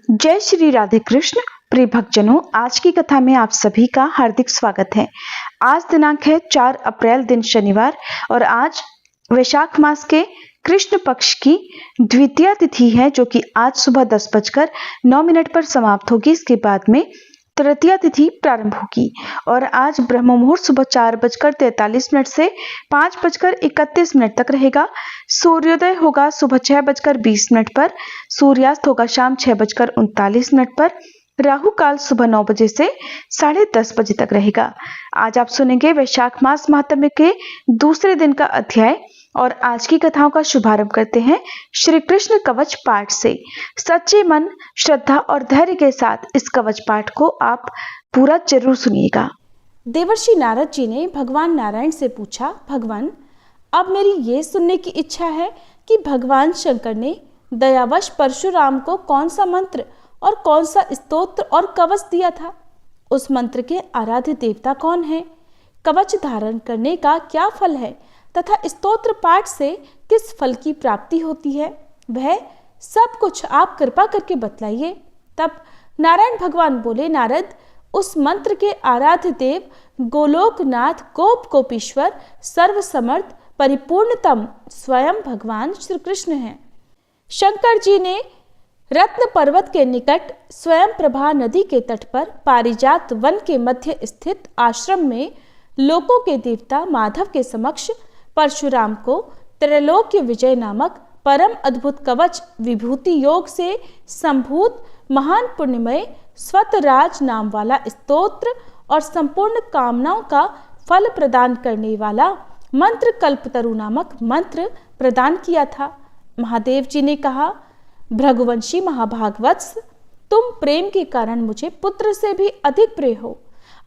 जय श्री राधे कृष्ण। प्रिय भक्तजनों, आज की कथा में आप सभी का हार्दिक स्वागत है। आज दिनांक है 4 अप्रैल दिन शनिवार और आज वैशाख मास के कृष्ण पक्ष की द्वितीया तिथि है, जो कि आज सुबह 10:09 पर समाप्त होगी। इसके बाद में तृतीया तिथि प्रारंभ होगी और आज ब्रह्म मुहूर्त सुबह 4:43 से 5:31 तक रहेगा। सूर्योदय होगा सुबह 6:20 पर, सूर्यास्त होगा शाम 6:39 पर। राहु काल सुबह 9 बजे से 10:30 बजे तक रहेगा। आज आप सुनेंगे वैशाख मास महात्म्य के दूसरे दिन का अध्याय और आज की कथाओं का शुभारंभ करते हैं श्री कृष्ण कवच पाठ से। सच्चे मन, श्रद्धा और धैर्य के साथ इस कवच पाठ को आप पूरा जरूर सुनिएगा। देवर्षि नारद जी ने भगवान नारायण से पूछा, भगवान, अब मेरी ये सुनने की इच्छा है कि भगवान शंकर ने दयावश परशुराम को कौन सा मंत्र और कौन सा स्तोत्र और कवच दिया था। उस मंत्र के आराध्य देवता कौन है, कवच धारण करने का क्या फल है तथा स्तोत्र पाठ से किस फल की प्राप्ति होती है, वह सब कुछ आप कृपा करके बतलाइए। तब नारायण भगवान बोले, नारद, उस मंत्र के आराध्य देव गोलोकनाथ गोप गोपीश्वर सर्वसमर्थ परिपूर्णतम स्वयं भगवान श्री कृष्ण हैं। शंकर जी ने रत्न पर्वत के निकट स्वयं प्रभा नदी के तट पर पारिजात वन के मध्य स्थित आश्रम में लोकों के देवता माधव के समक्ष परशुराम को त्रैलोक्य विजय नामक परम अद्भुत कवच विभूति योग से संभूत महान पुण्यमय स्वतराज नाम वाला स्तोत्र और संपूर्ण कामनाओं का फल प्रदान करने वाला मंत्र कल्पतरु नामक मंत्र प्रदान किया था। महादेव जी ने कहा, भृगुवंशी महाभागवत्स, तुम प्रेम के कारण मुझे पुत्र से भी अधिक प्रिय हो,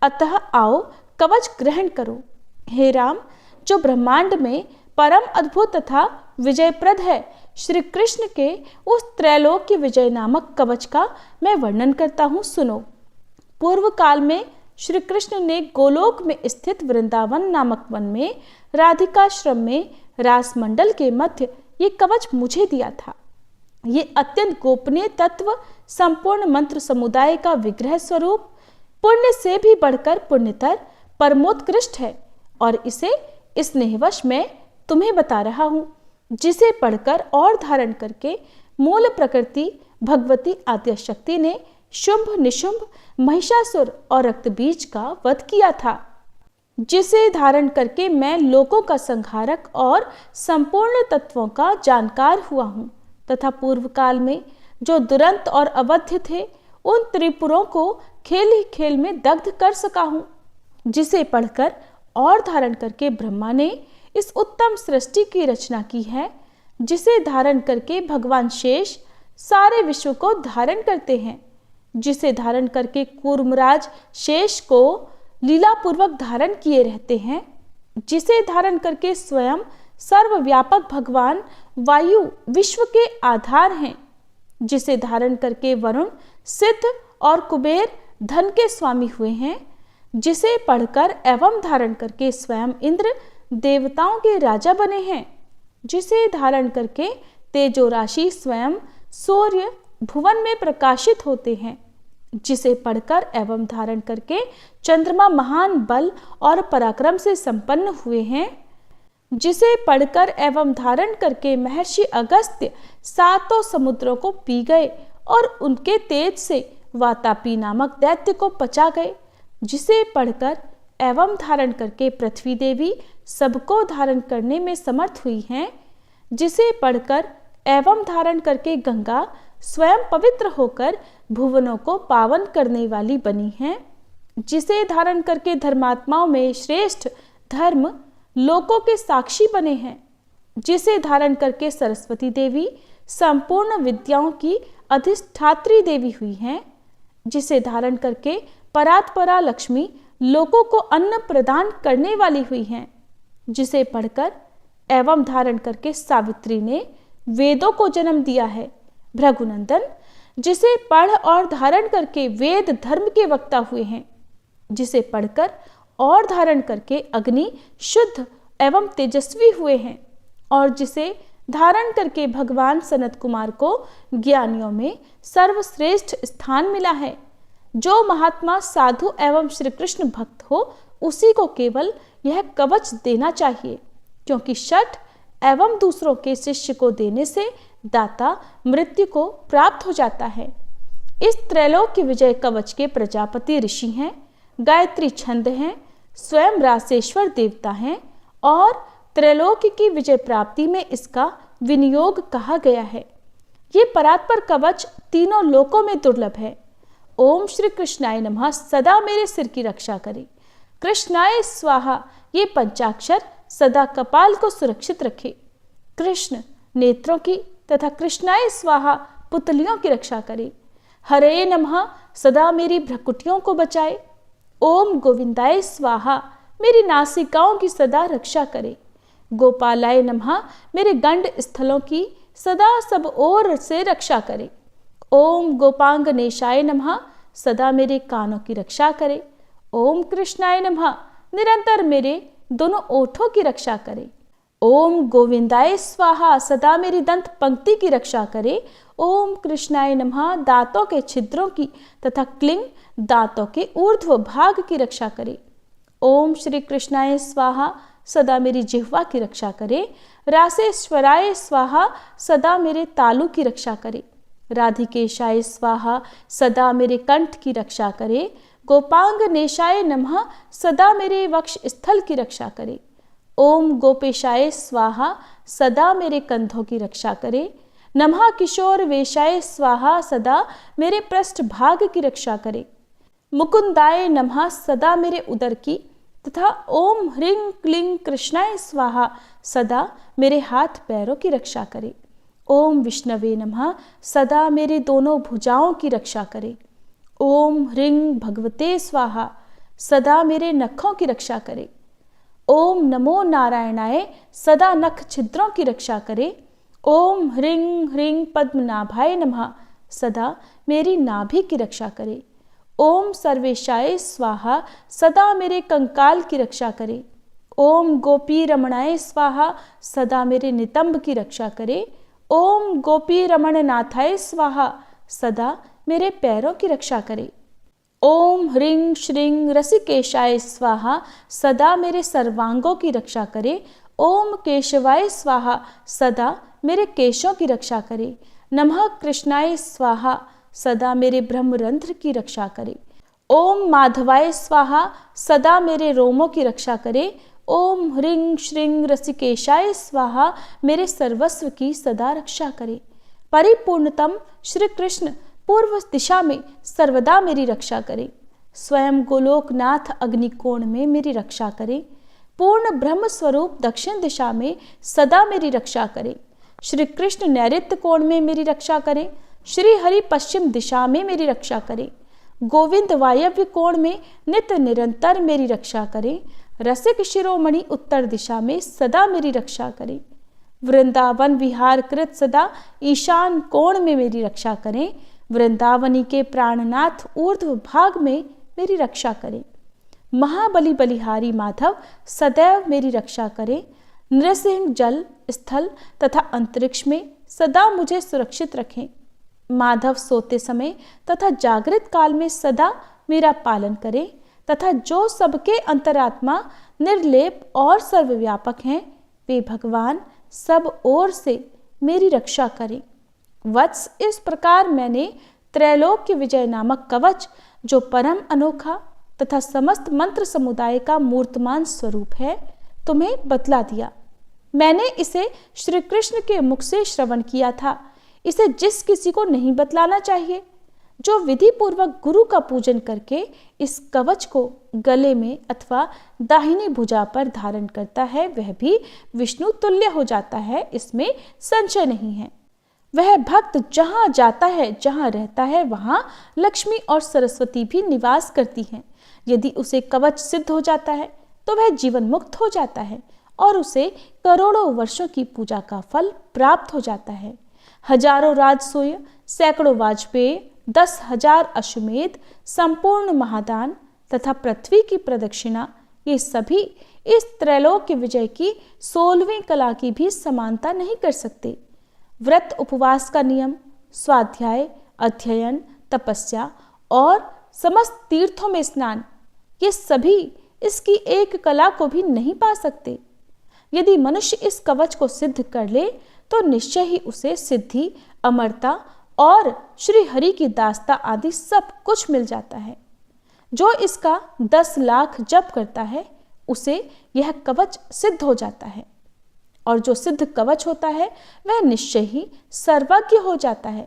अतः आओ कवच ग्रहण करो। हे राम, जो ब्रह्मांड में परम अद्भुत तथा विजयप्रद है, श्री कृष्ण के उस त्रैलोक्य विजय नामक कवच का मैं वर्णन करता हूँ, सुनो। पूर्व काल में श्री कृष्ण ने गोलोक में स्थित वृंदावन नामक वन में राधिकाश्रम में रासमंडल के मध्य ये कवच मुझे दिया था। ये अत्यंत गोपनीय तत्व संपूर्ण मंत्र समुदाय का विग्रह स्वरूप पुण्य से भी बढ़कर पुण्यतर परमोत्कृष्ट है और इसे स्नेहवश मैं तुम्हें बता रहा हूँ, जिसे पढ़कर और धारण करके मूल प्रकृति भगवती आद्यशक्ति ने शुंभ निशुंभ महिषासुर और रक्तबीज का वध किया था, जिसे धारण करके मैं लोकों का संहारक और संपूर्ण तत्वों का जानकार हुआ हूँ तथा पूर्व काल में जो दुरंत और अवध्य थे उन त्रिपुरों को खेल ही खेल में दग्ध कर सका हूँ, जिसे पढ़कर और धारण करके ब्रह्मा ने इस उत्तम सृष्टि की रचना की है, जिसे धारण करके भगवान शेष सारे विश्व को धारण करते हैं, जिसे धारण करके कूर्मराज शेष को लीलापूर्वक धारण किए रहते हैं, जिसे धारण करके स्वयं सर्वव्यापक भगवान वायु विश्व के आधार हैं, जिसे धारण करके वरुण सिद्ध और कुबेर धन के स्वामी हुए हैं, जिसे पढ़कर एवं धारण करके स्वयं इंद्र देवताओं के राजा बने हैं, जिसे धारण करके तेजो राशि स्वयं सूर्य भुवन में प्रकाशित होते हैं, जिसे पढ़कर एवं धारण करके चंद्रमा महान बल और पराक्रम से संपन्न हुए हैं, जिसे पढ़कर एवं धारण करके महर्षि अगस्त्य सातों समुद्रों को पी गए और उनके तेज से वातापी नामक दैत्य को पचा गए, जिसे पढ़कर एवं धारण करके पृथ्वी देवी सबको धारण करने में समर्थ हुई हैं, जिसे पढ़कर एवं धारण करके गंगा स्वयं पवित्र होकर भुवनों को पावन करने वाली बनी हैं, जिसे धारण करके धर्मात्माओं में श्रेष्ठ धर्म लोकों के साक्षी बने हैं, जिसे धारण करके सरस्वती देवी संपूर्ण विद्याओं की अधिष्ठात्री देवी हुई हैं, जिसे धारण करके परात्परा लक्ष्मी लोकों को अन्न प्रदान करने वाली हुई हैं, जिसे पढ़कर एवं धारण करके सावित्री ने वेदों को जन्म दिया है। भृगुनंदन, जिसे पढ़ और धारण करके वेद धर्म के वक्ता हुए हैं, जिसे पढ़कर और धारण करके अग्नि शुद्ध एवं तेजस्वी हुए हैं और जिसे धारण करके भगवान सनत कुमार को ज्ञानियों में सर्वश्रेष्ठ स्थान मिला है। जो महात्मा साधु एवं श्री कृष्ण भक्त हो उसी को केवल यह कवच देना चाहिए, क्योंकि शठ एवं दूसरों के शिष्य को देने से दाता मृत्यु को प्राप्त हो जाता है। इस त्रैलोक्य विजय कवच के प्रजापति ऋषि हैं, गायत्री छंद हैं, स्वयं रासेश्वर देवता हैं और त्रैलोक्य की विजय प्राप्ति में इसका विनियोग कहा गया है। ये परात्पर कवच तीनों लोकों में दुर्लभ है। ओम श्री कृष्णाय नमः सदा मेरे सिर की रक्षा करे। कृष्णाय स्वाहा ये पंचाक्षर सदा कपाल को सुरक्षित रखे। कृष्ण नेत्रों की तथा कृष्णाय स्वाहा पुतलियों की रक्षा करे। हरे नमः सदा मेरी भ्रकुटियों को बचाए। ओम गोविंदाय स्वाहा मेरी नासिकाओं की सदा रक्षा करे। गोपालाय नमः मेरे गंड स्थलों की सदा सब ओर से रक्षा करे। ओम गोपांगनेशाय नमः सदा मेरे कानों की रक्षा करे। ओम कृष्णाय नमः निरंतर मेरे दोनों ओठों की रक्षा करे। ओम गोविंदाय स्वाहा सदा मेरी दंत पंक्ति की रक्षा करे। ओम कृष्णाय नमः दांतों के छिद्रों की तथा क्लिंग दांतों के ऊर्ध्व भाग की रक्षा करे। ओम श्री कृष्णाय स्वाहा सदा मेरी जिह्वा की रक्षा करे। रासेश्वराय स्वाहा सदा मेरे तालु की रक्षा करे। राधिकेशाय स्वाहा सदा मेरे कंठ की रक्षा करे। गोपांगनेशाय नमः सदा मेरे वक्ष स्थल की रक्षा करे। ओम गोपेशाय स्वाहा सदा मेरे कंधों की रक्षा करे। नमः किशोर वेशाय स्वाहा सदा मेरे पृष्ठ भाग की रक्षा करे। मुकुंदाय नमः सदा मेरे उदर की तथा ओम ह्रीं क्लीं कृष्णाय स्वाहा सदा मेरे हाथ पैरों की रक्षा करे। ओम विष्णवे नमः सदा मेरे दोनों भुजाओं की रक्षा करे। ओम ह्रीं भगवते स्वाहा सदा मेरे नखों की रक्षा करे। ओम नमो नारायणाय सदा नख छिद्रों की रक्षा करे। ओम ह्रीं ह्रीं पद्मनाभाय नमः सदा मेरी नाभि की रक्षा करे। ओम सर्वेशाय स्वाहा सदा मेरे कंकाल की रक्षा करे। ओम गोपी रमणाय स्वाहा सदा मेरे नितंब की रक्षा करे। ओम गोपी रमण नाथाय स्वाहा सदा मेरे पैरों की रक्षा करे। ओम ह्रीं श्रीं रसिकेशाय स्वाहा सदा मेरे सर्वांगों की रक्षा करे। ओम केशवाय स्वाहा सदा मेरे केशों की रक्षा करे। नमः कृष्णाय स्वाहा सदा मेरे ब्रह्मरंध्र की रक्षा करे। ओम माधवाय स्वाहा सदा मेरे रोमों की रक्षा करे। ओम ह्रीं श्रीं रसिकेशाय स्वाहा मेरे सर्वस्व की सदा रक्षा करे। परिपूर्णतम श्री कृष्ण पूर्व दिशा में सर्वदा मेरी रक्षा करे। स्वयं गोलोकनाथ अग्निकोण में मेरी रक्षा करे। पूर्ण ब्रह्म स्वरूप दक्षिण दिशा में सदा मेरी रक्षा करे। श्री कृष्ण नैऋत्य कोण में मेरी रक्षा करे। श्री हरि पश्चिम दिशा में मेरी रक्षा करे। गोविंद वायव्य कोण में नित्य निरंतर मेरी रक्षा करे। रसिक शिरोमणि उत्तर दिशा में सदा मेरी रक्षा करे। वृंदावन विहार कृत सदा ईशान कोण में मेरी रक्षा करें। वृंदावनी के प्राणनाथ ऊर्ध्व भाग में मेरी रक्षा करें। महाबली बलिहारी माधव सदैव मेरी रक्षा करें। नृसिंह जल स्थल तथा अंतरिक्ष में सदा मुझे सुरक्षित रखें। माधव सोते समय तथा जागृत काल में सदा मेरा पालन करें तथा जो सबके अंतरात्मा निर्लेप और सर्वव्यापक हैं वे भगवान सब ओर से मेरी रक्षा करें। वत्स इस प्रकार मैंने त्रैलोक्य विजय नामक कवच जो परम अनोखा तथा समस्त मंत्र समुदाय का मूर्तमान स्वरूप है तुम्हें बतला दिया। मैंने इसे श्री कृष्ण के मुख से श्रवण किया था। इसे जिस किसी को नहीं बतलाना चाहिए। जो विधि पूर्वक गुरु का पूजन करके इस कवच को गले में अथवा दाहिनी भुजा पर धारण करता है वह भी विष्णु तुल्य हो जाता है, इसमें संशय नहीं है। वह भक्त जहाँ जाता है, जहाँ रहता है, वहाँ लक्ष्मी और सरस्वती भी निवास करती हैं। यदि उसे कवच सिद्ध हो जाता है तो वह जीवन मुक्त हो जाता है और उसे करोड़ों वर्षों की पूजा का फल प्राप्त हो जाता है। हजारों राजसूय, सैकड़ों वाजपेय, 10,000 अश्वमेध, संपूर्ण महादान तथा पृथ्वी की प्रदक्षिणा, ये सभी इस त्रैलोक्य विजय की 16वीं कला की भी समानता नहीं कर सकते। व्रत उपवास का नियम, स्वाध्याय, अध्ययन, तपस्या और समस्त तीर्थों में स्नान, ये सभी इसकी एक कला को भी नहीं पा सकते। यदि मनुष्य इस कवच को सिद्ध कर ले तो निश्चय ही उसे सिद्धि, अमरता और श्री हरि की दास्ता आदि सब कुछ मिल जाता है। जो इसका 10 लाख जप करता है उसे यह कवच सिद्ध हो जाता है, और जो सिद्ध कवच होता है वह निश्चय ही सर्वज्ञ हो जाता है।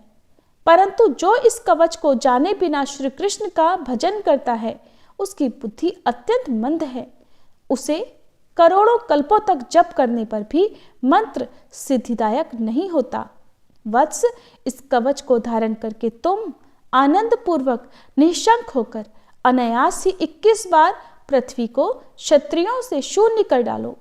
परंतु जो इस कवच को जाने बिना श्री कृष्ण का भजन करता है उसकी बुद्धि अत्यंत मंद है। उसे करोड़ों कल्पों तक जप करने पर भी मंत्र सिद्धिदायक नहीं होता। वत्स, इस कवच को धारण करके तुम आनंद पूर्वक निःशंक होकर अनायास ही 21 बार पृथ्वी को क्षत्रियों से शून्य कर डालो।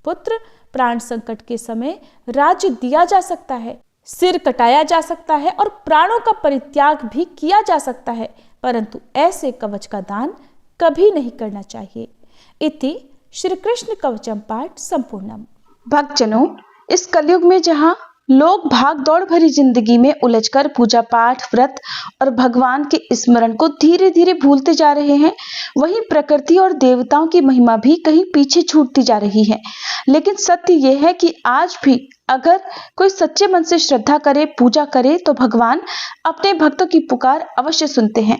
पुत्र, प्राण संकट के समय राज्य दिया जा सकता है, सिर कटाया जा सकता है और प्राणों का परित्याग भी किया जा सकता है, परंतु ऐसे कवच का दान कभी नहीं करना चाहिए। इति श्री कृष्ण कवचम पाठ संपूर्णम। भक्तजनों, इस कलयुग में जहाँ लोग भाग दौड़ भरी जिंदगी में उलझकर पूजा पाठ, व्रत और भगवान के स्मरण को धीरे धीरे भूलते जा रहे हैं, वहीं प्रकृति और देवताओं की महिमा भी कहीं पीछे छूटती जा रही है। लेकिन सत्य यह है कि आज भी अगर कोई सच्चे मन से श्रद्धा करे, पूजा करे, तो भगवान अपने भक्तों की पुकार अवश्य सुनते हैं।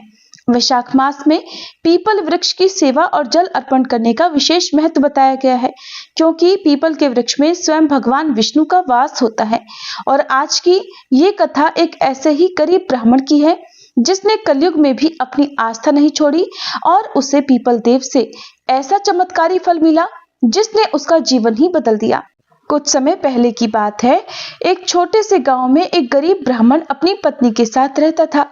वैशाख मास में पीपल वृक्ष की सेवा और जल अर्पण करने का विशेष महत्व बताया गया है, क्योंकि पीपल के वृक्ष में स्वयं भगवान विष्णु का वास होता है। और आज की ये कथा एक ऐसे ही गरीब ब्राह्मण की है जिसने कलयुग में भी अपनी आस्था नहीं छोड़ी और उसे पीपल देव से ऐसा चमत्कारी फल मिला जिसने उसका जीवन ही बदल दिया। कुछ समय पहले की बात है। एक छोटे से गांव में एक गरीब ब्राह्मण अपनी पत्नी के साथ रहता था।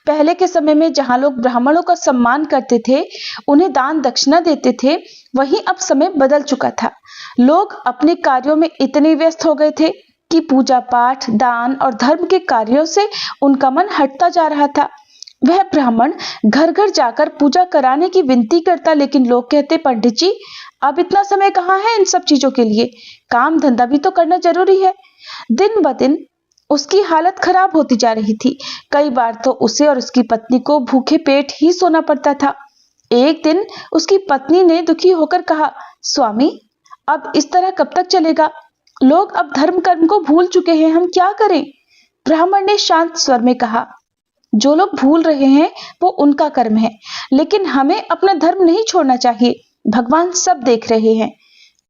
पहले के समय में जहां लोग ब्राह्मणों का सम्मान करते थे, उन्हें दान दक्षिणा देते थे, वहीं अब समय बदल चुका था। लोग अपने कार्यों में इतने व्यस्त हो गए थे कि पूजा पाठ, दान और धर्म के कार्यों से उनका मन हटता जा रहा था। वह ब्राह्मण घर घर जाकर पूजा कराने की विनती करता, लेकिन लोग कहते, पंडित जी अब इतना समय कहाँ है इन सब चीजों के लिए, काम धंधा भी तो करना जरूरी है। दिन ब दिन उसकी हालत खराब होती जा रही थी। कई बार तो उसे और उसकी पत्नी को भूखे पेट ही सोना पड़ता था। एक दिन उसकी पत्नी ने दुखी होकर कहा, स्वामी अब इस तरह कब तक चलेगा? लोग अब धर्म कर्म को भूल चुके हैं, हम क्या करें? ब्राह्मण ने शांत स्वर में कहा, जो लोग भूल रहे हैं वो उनका कर्म है, लेकिन हमें अपना धर्म नहीं छोड़ना चाहिए। भगवान सब देख रहे हैं।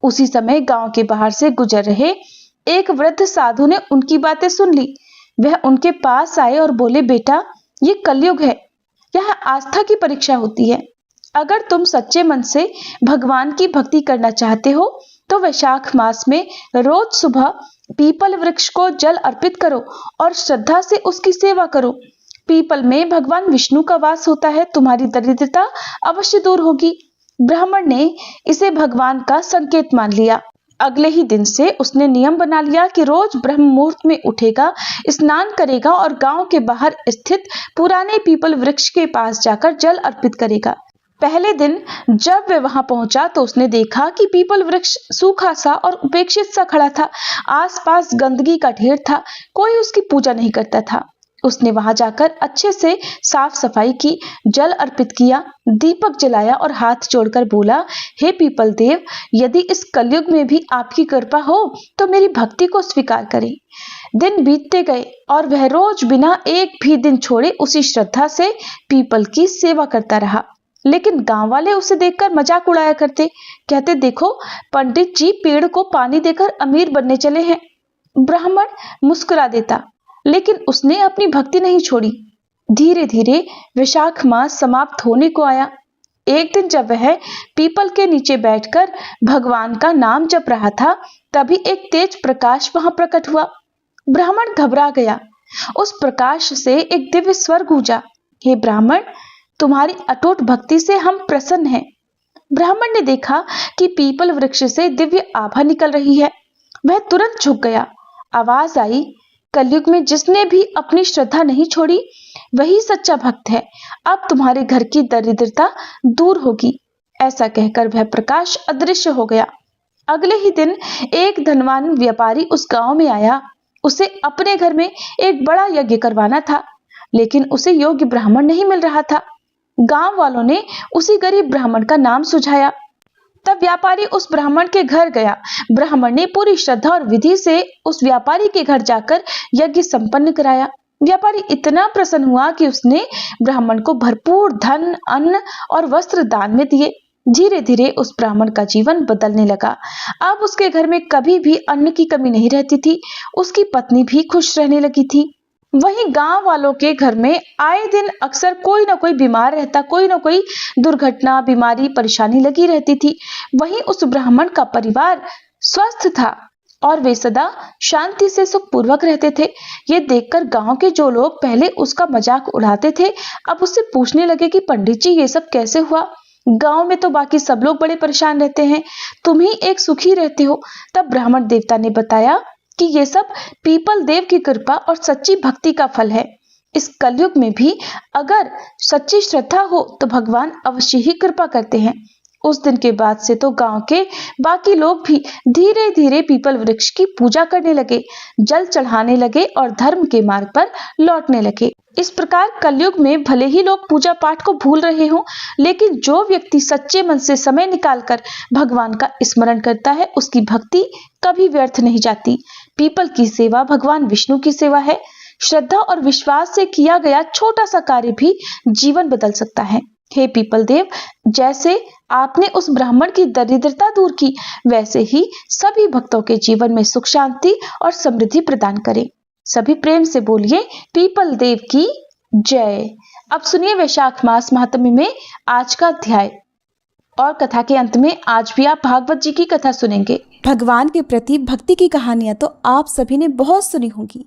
उसी समय गांव के बाहर से गुजर रहे एक वृद्ध साधु ने उनकी बातें सुन ली। वह उनके पास आए और बोले, बेटा ये कलयुग है, यह आस्था की परीक्षा होती है। अगर तुम सच्चे मन से भगवान की भक्ति करना चाहते हो तो वैशाख मास में रोज सुबह पीपल वृक्ष को जल अर्पित करो और श्रद्धा से उसकी सेवा करो। पीपल में भगवान विष्णु का वास होता है, तुम्हारी दरिद्रता अवश्य दूर होगी। ब्राह्मण ने इसे भगवान का संकेत मान लिया। अगले ही दिन से उसने नियम बना लिया कि रोज ब्रह्म मुहूर्त में उठेगा, स्नान करेगा और गांव के बाहर स्थित पुराने पीपल वृक्ष के पास जाकर जल अर्पित करेगा। पहले दिन जब वह वहां पहुंचा तो उसने देखा कि पीपल वृक्ष सूखा सा और उपेक्षित सा खड़ा था। आसपास गंदगी का ढेर था, कोई उसकी पूजा नहीं करता था। उसने वहां जाकर अच्छे से साफ सफाई की, जल अर्पित किया, दीपक जलाया और हाथ जोड़कर बोला, हे पीपल देव, यदि इस कलयुग में भी आपकी कृपा हो तो मेरी भक्ति को स्वीकार करें। दिन बीतते गए और वह रोज बिना एक भी दिन छोड़े उसी श्रद्धा से पीपल की सेवा करता रहा। लेकिन गांव वाले उसे देखकर मजाक उड़ाया करते, कहते, देखो पंडित जी पेड़ को पानी देकर अमीर बनने चले हैं। ब्राह्मण मुस्कुरा देता, लेकिन उसने अपनी भक्ति नहीं छोड़ी। धीरे धीरे वैशाख मास समाप्त होने को आया। एक दिन जब वह पीपल के नीचे बैठकर भगवान का नाम जप रहा था, तभी एक तेज प्रकाश वहां प्रकट हुआ। ब्राह्मण घबरा गया। उस प्रकाश से एक दिव्य स्वर गूंजा, हे ब्राह्मण, तुम्हारी अटूट भक्ति से हम प्रसन्न हैं। ब्राह्मण ने देखा कि पीपल वृक्ष से दिव्य आभा निकल रही है। वह तुरंत झुक गया। आवाज आई, कलयुग में जिसने भी अपनी श्रद्धा नहीं छोड़ी वही सच्चा भक्त है। अब तुम्हारे घर की दरिद्रता दूर होगी। ऐसा कहकर वह प्रकाश अदृश्य हो गया। अगले ही दिन एक धनवान व्यापारी उस गांव में आया। उसे अपने घर में एक बड़ा यज्ञ करवाना था, लेकिन उसे योग्य ब्राह्मण नहीं मिल रहा था। गांव वालों ने उसी गरीब ब्राह्मण का नाम सुझाया। तब व्यापारी उस ब्राह्मण के घर गया। ब्राह्मण ने पूरी श्रद्धा और विधि से उस व्यापारी के घर जाकर यज्ञ संपन्न कराया। व्यापारी इतना प्रसन्न हुआ कि उसने ब्राह्मण को भरपूर धन, अन्न और वस्त्र दान में दिए। धीरे धीरे उस ब्राह्मण का जीवन बदलने लगा। अब उसके घर में कभी भी अन्न की कमी नहीं रहती थी। उसकी पत्नी भी खुश रहने लगी थी। वहीं गांव वालों के घर में आए दिन अक्सर कोई ना कोई बीमार रहता, कोई ना कोई दुर्घटना, बीमारी, परेशानी लगी रहती थी। वहीं उस ब्राह्मण का परिवार स्वस्थ था और वे सदा शांति से सुखपूर्वक रहते थे। ये देखकर गांव के जो लोग पहले उसका मजाक उड़ाते थे, अब उससे पूछने लगे कि पंडित जी, ये सब कैसे हुआ? गांव में तो बाकी सब लोग बड़े परेशान रहते हैं, तुम ही एक सुखी रहते हो। तब ब्राह्मण देवता ने बताया कि ये सब पीपल देव की कृपा और सच्ची भक्ति का फल है। इस कलयुग में भी अगर सच्ची श्रद्धा हो तो भगवान अवश्य ही कृपा करते हैं। उस दिन के बाद से तो गांव के बाकी लोग भी धीरे धीरे पीपल वृक्ष की पूजा करने लगे, जल चढ़ाने लगे और धर्म के मार्ग पर लौटने लगे। इस प्रकार कलयुग में भले ही लोग पूजा पाठ को भूल रहे हों, लेकिन जो व्यक्ति सच्चे मन से समय निकालकर भगवान का स्मरण करता है, उसकी भक्ति कभी व्यर्थ नहीं जाती। पीपल की सेवा भगवान विष्णु की सेवा है। श्रद्धा और विश्वास से किया गया छोटा सा कार्य भी जीवन बदल सकता है। हे पीपल देव, जैसे आपने उस ब्राह्मण की दरिद्रता दूर की, वैसे ही सभी भक्तों के जीवन में सुख, शांति और समृद्धि प्रदान करें। सभी प्रेम से बोलिए पीपल देव की जय। अब सुनिए वैशाख मास महात्म्य में आज का अध्याय। और कथा के अंत में आज भी आप भागवत जी की कथा सुनेंगे। भगवान के प्रति भक्ति की कहानियां तो आप सभी ने बहुत सुनी होंगी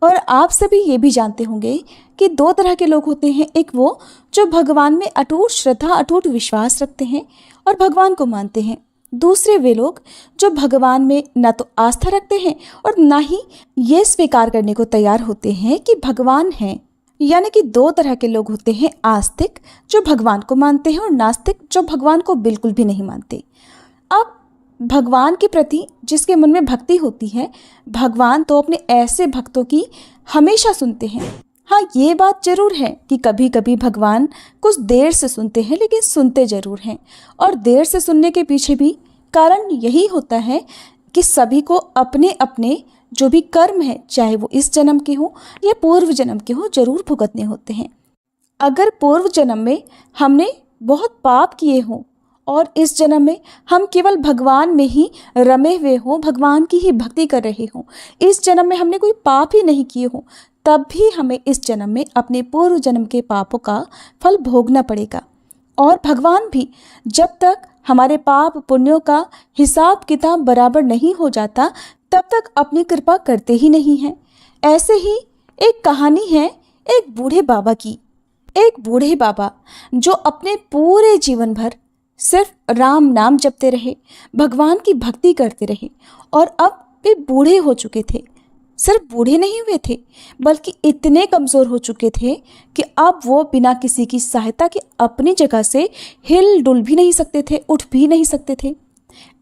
और आप सभी ये भी जानते होंगे कि दो तरह के लोग होते हैं। एक वो जो भगवान में अटूट श्रद्धा, अटूट विश्वास रखते हैं और भगवान को मानते हैं। दूसरे वे लोग जो भगवान में न तो आस्था रखते हैं और न ही ये स्वीकार करने को तैयार होते हैं कि भगवान हैं। यानी कि दो तरह के लोग होते हैं, आस्तिक जो भगवान को मानते हैं और नास्तिक जो भगवान को बिल्कुल भी नहीं मानते। अब भगवान के प्रति जिसके मन में भक्ति होती है, भगवान तो अपने ऐसे भक्तों की हमेशा सुनते हैं। हाँ, ये बात जरूर है कि कभी कभी भगवान कुछ देर से सुनते हैं, लेकिन सुनते जरूर हैं। और देर से सुनने के पीछे भी कारण यही होता है कि सभी को अपने अपने जो भी कर्म है, चाहे वो इस जन्म के हो या पूर्व जन्म के हो, जरूर भुगतने होते हैं। अगर पूर्व जन्म में हमने बहुत पाप किए हों और इस जन्म में हम केवल भगवान में ही रमे हुए हों, भगवान की ही भक्ति कर रहे हों, इस जन्म में हमने कोई पाप ही नहीं किए हों, तब भी हमें इस जन्म में अपने पूर्व जन्म के पापों का फल भोगना पड़ेगा। और भगवान भी जब तक हमारे पाप पुण्यों का हिसाब किताब बराबर नहीं हो जाता, तब तक अपनी कृपा करते ही नहीं हैं। ऐसे ही एक कहानी है एक बूढ़े बाबा की। एक बूढ़े बाबा जो अपने पूरे जीवन भर सिर्फ राम नाम जपते रहे, भगवान की भक्ति करते रहे और अब वे बूढ़े हो चुके थे। सिर्फ बूढ़े नहीं हुए थे, बल्कि इतने कमज़ोर हो चुके थे कि अब वो बिना किसी की सहायता के अपनी जगह से हिल डुल भी नहीं सकते थे, उठ भी नहीं सकते थे।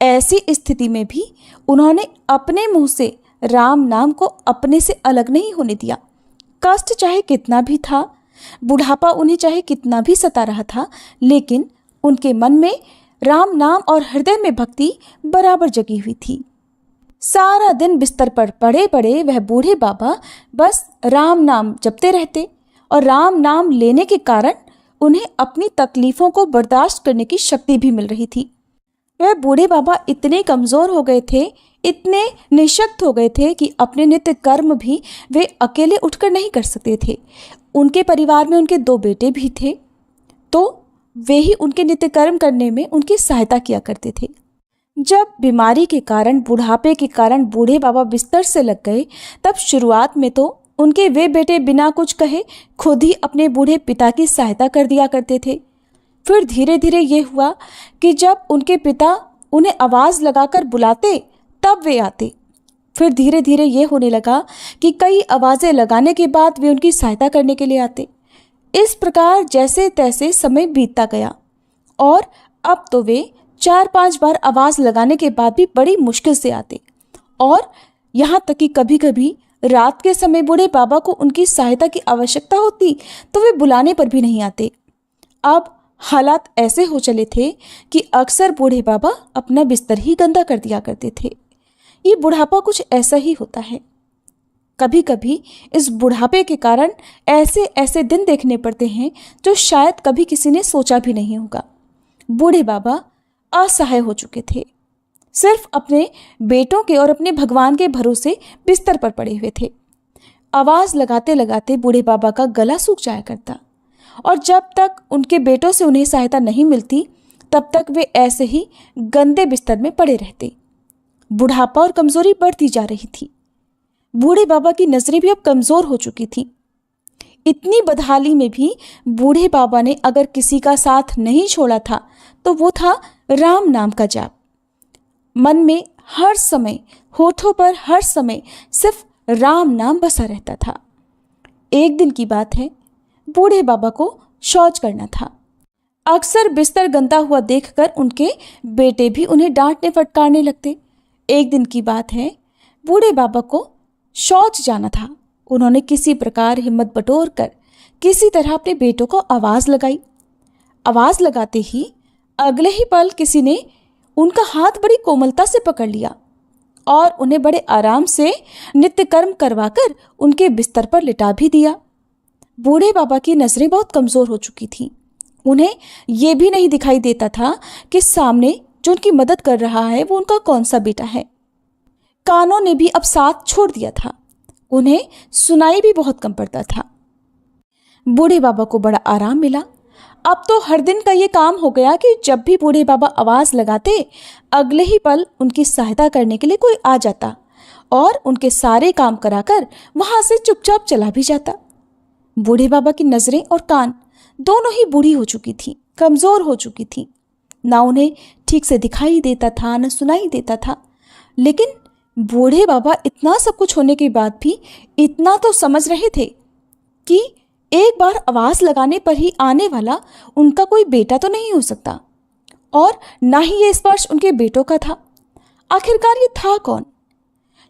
ऐसी स्थिति में भी उन्होंने अपने मुंह से राम नाम को अपने से अलग नहीं होने दिया। कष्ट चाहे कितना भी था, बुढ़ापा उन्हें चाहे कितना भी सता रहा था, लेकिन उनके मन में राम नाम और हृदय में भक्ति बराबर जगी हुई थी। सारा दिन बिस्तर पर पड़े पड़े वह बूढ़े बाबा बस राम नाम जपते रहते और राम नाम लेने के कारण उन्हें अपनी तकलीफों को बर्दाश्त करने की शक्ति भी मिल रही थी। वह बूढ़े बाबा इतने कमज़ोर हो गए थे, इतने निशक्त हो गए थे कि अपने नित्य कर्म भी वे अकेले उठकर नहीं कर सकते थे। उनके परिवार में उनके 2 बेटे भी थे, तो वे ही उनके नित्य कर्म करने में उनकी सहायता किया करते थे। जब बीमारी के कारण, बुढ़ापे के कारण बूढ़े बाबा बिस्तर से लग गए, तब शुरुआत में तो उनके वे बेटे बिना कुछ कहे खुद ही अपने बूढ़े पिता की सहायता कर दिया करते थे। फिर धीरे धीरे ये हुआ कि जब उनके पिता उन्हें आवाज़ लगाकर बुलाते तब वे आते। फिर धीरे धीरे ये होने लगा कि कई आवाज़ें लगाने के बाद वे उनकी सहायता करने के लिए आते। इस प्रकार जैसे तैसे समय बीतता गया और अब तो वे 4-5 बार आवाज लगाने के बाद भी बड़ी मुश्किल से आते और यहाँ तक कि कभी कभी रात के समय बूढ़े बाबा को उनकी सहायता की आवश्यकता होती तो वे बुलाने पर भी नहीं आते। अब हालात ऐसे हो चले थे कि अक्सर बूढ़े बाबा अपना बिस्तर ही गंदा कर दिया करते थे। ये बुढ़ापा कुछ ऐसा ही होता है। कभी कभी इस बुढ़ापे के कारण ऐसे ऐसे दिन देखने पड़ते हैं जो शायद कभी किसी ने सोचा भी नहीं होगा। बूढ़े बाबा असहाय हो चुके थे, सिर्फ अपने बेटों के और अपने भगवान के भरोसे बिस्तर पर पड़े हुए थे। आवाज लगाते लगाते बूढ़े बाबा का गला सूख जाया करता और जब तक उनके बेटों से उन्हें सहायता नहीं मिलती तब तक वे ऐसे ही गंदे बिस्तर में पड़े रहते। बुढ़ापा और कमजोरी बढ़ती जा रही थी। बूढ़े बाबा की नजरें भी अब कमजोर हो चुकी थी। इतनी बदहाली में भी बूढ़े बाबा ने अगर किसी का साथ नहीं छोड़ा था तो वो था राम नाम का जाप। मन में हर समय, होठों पर हर समय सिर्फ राम नाम बसा रहता था। एक दिन की बात है, बूढ़े बाबा को शौच करना था। अक्सर बिस्तर गंदा हुआ देखकर उनके बेटे भी उन्हें डांटने फटकारने लगते। एक दिन की बात है, बूढ़े बाबा को शौच जाना था। उन्होंने किसी प्रकार हिम्मत बटोर कर किसी तरह अपने बेटों को आवाज लगाई। आवाज लगाते ही अगले ही पल किसी ने उनका हाथ बड़ी कोमलता से पकड़ लिया और उन्हें बड़े आराम से नित्य कर्म करवाकर उनके बिस्तर पर लिटा भी दिया। बूढ़े बाबा की नजरें बहुत कमजोर हो चुकी थीं। उन्हें यह भी नहीं दिखाई देता था कि सामने जो उनकी मदद कर रहा है वो उनका कौन सा बेटा है। कानों ने भी अब साथ छोड़ दिया था। उन्हें सुनाई भी बहुत कम पड़ता था। बूढ़े बाबा को बड़ा आराम मिला। अब तो हर दिन का ये काम हो गया कि जब भी बूढ़े बाबा आवाज लगाते अगले ही पल उनकी सहायता करने के लिए कोई आ जाता और उनके सारे काम कराकर वहां से चुपचाप चला भी जाता। बूढ़े बाबा की नजरें और कान दोनों ही बूढ़ी हो चुकी थी, कमजोर हो चुकी थी। ना उन्हें ठीक से दिखाई देता था, न सुनाई देता था। लेकिन बूढ़े बाबा इतना सब कुछ होने के बाद भी इतना तो समझ रहे थे कि एक बार आवाज लगाने पर ही आने वाला उनका कोई बेटा तो नहीं हो सकता और ना ही ये स्पर्श उनके बेटों का था। आखिरकार ये था कौन?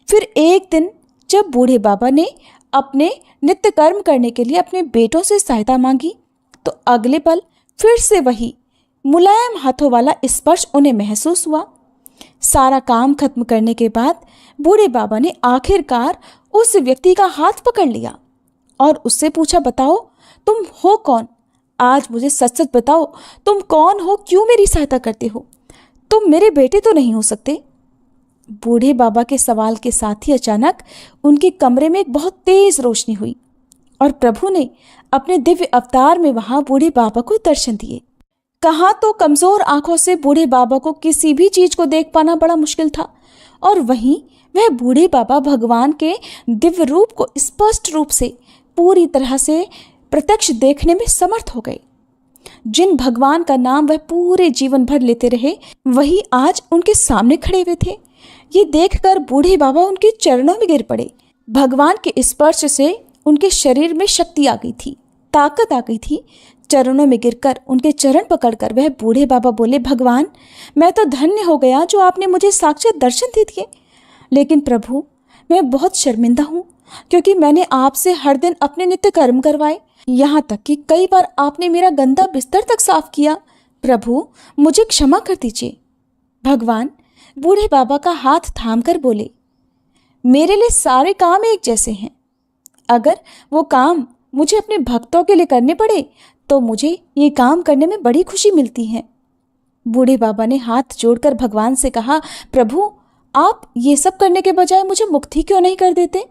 फिर एक दिन जब बूढ़े बाबा ने अपने नित्य कर्म करने के लिए अपने बेटों से सहायता मांगी तो अगले पल फिर से वही मुलायम हाथों वाला स्पर्श उन्हें महसूस हुआ। सारा काम खत्म करने के बाद बूढ़े बाबा ने आखिरकार उस व्यक्ति का हाथ पकड़ लिया और उससे पूछा, बताओ तुम हो कौन? आज मुझे सच सच बताओ, तुम कौन हो? क्यों मेरी सहायता करते हो? तुम मेरे बेटे तो नहीं हो सकते। बूढ़े बाबा के सवाल के साथ ही अचानक उनके कमरे में एक बहुत तेज रोशनी हुई और प्रभु ने अपने दिव्य अवतार में वहां बूढ़े बाबा को दर्शन दिए। कहाँ तो कमजोर आंखों से बूढ़े बाबा को किसी भी चीज को देख पाना बड़ा मुश्किल था और वहीं वह बूढ़े बाबा भगवान के दिव्य रूप को स्पष्ट रूप से पूरी तरह से प्रत्यक्ष देखने में समर्थ हो गए। जिन भगवान का नाम वह पूरे जीवन भर लेते रहे वही आज उनके सामने खड़े हुए थे। ये देखकर बूढ़े बाबा उनके चरणों में गिर पड़े। भगवान के स्पर्श से उनके शरीर में शक्ति आ गई थी, ताकत आ गई थी। चरणों में गिरकर उनके चरण पकड़कर वह बूढ़े बाबा बोले, भगवान मैं तो धन्य हो गया जो आपने मुझे साक्षात दर्शन दे दिए। लेकिन प्रभु मैं बहुत शर्मिंदा हूँ क्योंकि मैंने आपसे हर दिन अपने नित्य कर्म करवाए, यहाँ तक कि कई बार आपने मेरा गंदा बिस्तर तक साफ किया। प्रभु मुझे क्षमा कर दीजिए। भगवान बूढ़े बाबा का हाथ थामकर बोले, मेरे लिए सारे काम एक जैसे हैं। अगर वो काम मुझे अपने भक्तों के लिए करने पड़े तो मुझे ये काम करने में बड़ी खुशी मिलती है। बूढ़े बाबा ने हाथ जोड़कर भगवान से कहा, प्रभु आप ये सब करने के बजाय मुझे मुक्ति क्यों नहीं कर देते?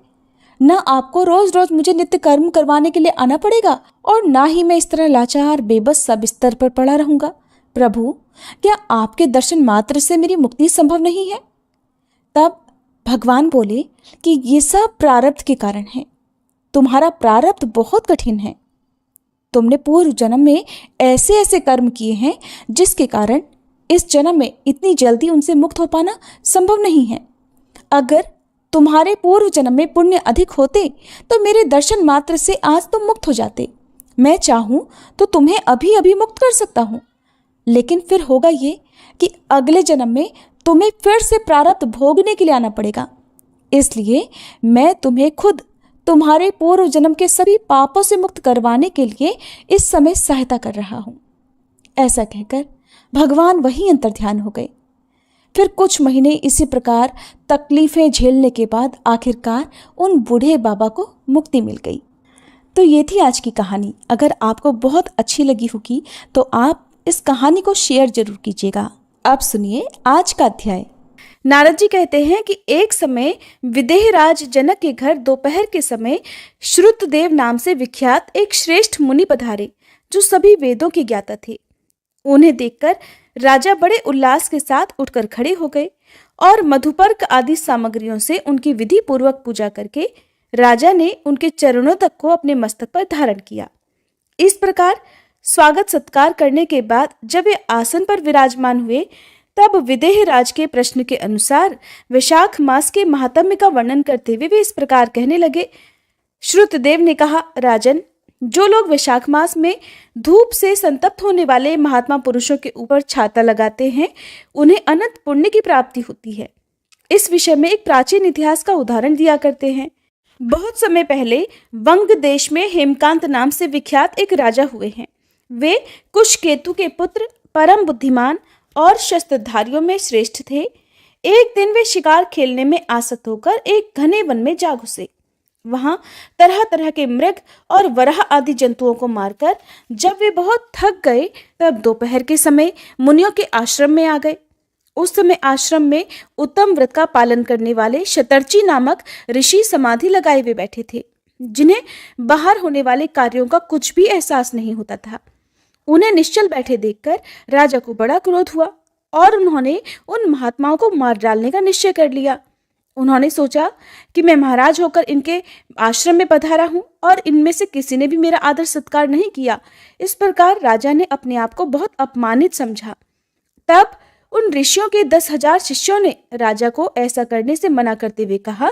ना आपको रोज रोज मुझे नित्य कर्म करवाने के लिए आना पड़ेगा और ना ही मैं इस तरह लाचार बेबस सा बिस्तर पर पड़ा रहूंगा। प्रभु क्या आपके दर्शन मात्र से मेरी मुक्ति संभव नहीं है? तब भगवान बोले कि ये सब प्रारब्ध के कारण है। तुम्हारा प्रारब्ध बहुत कठिन है। तुमने पूर्व जन्म में ऐसे ऐसे कर्म किए हैं जिसके कारण इस जन्म में इतनी जल्दी उनसे मुक्त हो पाना संभव नहीं है। अगर तुम्हारे पूर्व जन्म में पुण्य अधिक होते तो मेरे दर्शन मात्र से आज तुम मुक्त हो जाते। मैं चाहूं तो तुम्हें अभी अभी मुक्त कर सकता हूं, लेकिन फिर होगा ये कि अगले जन्म में तुम्हें फिर से प्रारब्ध भोगने के लिए आना पड़ेगा। इसलिए मैं तुम्हें खुद तुम्हारे पूर्व जन्म के सभी पापों से मुक्त करवाने के लिए इस समय सहायता कर रहा हूं। ऐसा कहकर भगवान वहीं अंतर्ध्यान हो गए। फिर कुछ महीने इसी प्रकार तकलीफें झेलने के बाद आखिरकार उन बूढ़े बाबा को मुक्ति मिल गई। तो ये थी आज की कहानी। अगर आपको बहुत अच्छी लगी होगी तो आप इस कहानी को शेयर जरूर कीजिएगा। अब सुनिए आज का अध्याय। नारद जी कहते हैं कि एक समय विदेहराज जनक के घर दोपहर के समय श्रुतदेव नाम से विख्यात एक श्रेष्ठ मुनि पधारे, जो सभी वेदों के ज्ञाता थे। उन्हें देखकर राजा बड़े उल्लास के साथ उठकर खड़े हो गए और मधुपर्क आदि सामग्रियों से उनकी विधि पूर्वक पूजा करके राजा ने उनके चरणों तक को अपने मस्तक पर धारण किया। इस प्रकार स्वागत सत्कार करने के बाद जब वे आसन पर विराजमान हुए, तब विदेहराज के प्रश्न के अनुसार वैशाख मास के महात्म्य का वर्णन करते हुए वे इस प्रकार कहने लगे। श्रुतदेव ने कहा, राजन, जो लोग वैशाख मास में धूप से संतप्त होने वाले महात्मा पुरुषों के ऊपर छाता लगाते हैं, उन्हें अनंत पुण्य की प्राप्ति होती है। इस विषय में एक प्राचीन इतिहास का उदाहरण दिया करते हैं। बहुत समय पहले वंग देश में हेमकांत नाम से विख्यात एक राजा हुए हैं। वे कुशकेतु के पुत्र, परम बुद्धिमान और शस्त्रधारियों में श्रेष्ठ थे। एक दिन वे शिकार खेलने में आसक्त होकर एक घने वन में जा घुसे। वहां तरह तरह के मृग और वराह आदि जंतुओं को मारकर जब वे बहुत थक गए, तब दोपहर के समय मुनियों के आश्रम में आ गए। उस समय आश्रम में उत्तम व्रत का पालन करने वाले शतर्ची नामक ऋषि समाधि लगाए हुए बैठे थे, जिन्हें बाहर होने वाले कार्यों का कुछ भी एहसास नहीं होता था। उन्हें निश्चल बैठे देखकर राजा को बड़ा क्रोध हुआ और उन्होंने उन महात्माओं को मार डालने का निश्चय कर लिया। उन्होंने सोचा कि मैं महाराज होकर इनके आश्रम में पधारा हूं और इनमें से किसी ने भी मेरा आदर सत्कार नहीं किया। इस प्रकार राजा ने अपने आप को बहुत अपमानित समझा। तब उन ऋषियों के 10,000 शिष्यों ने राजा को ऐसा करने से मना करते हुए कहा,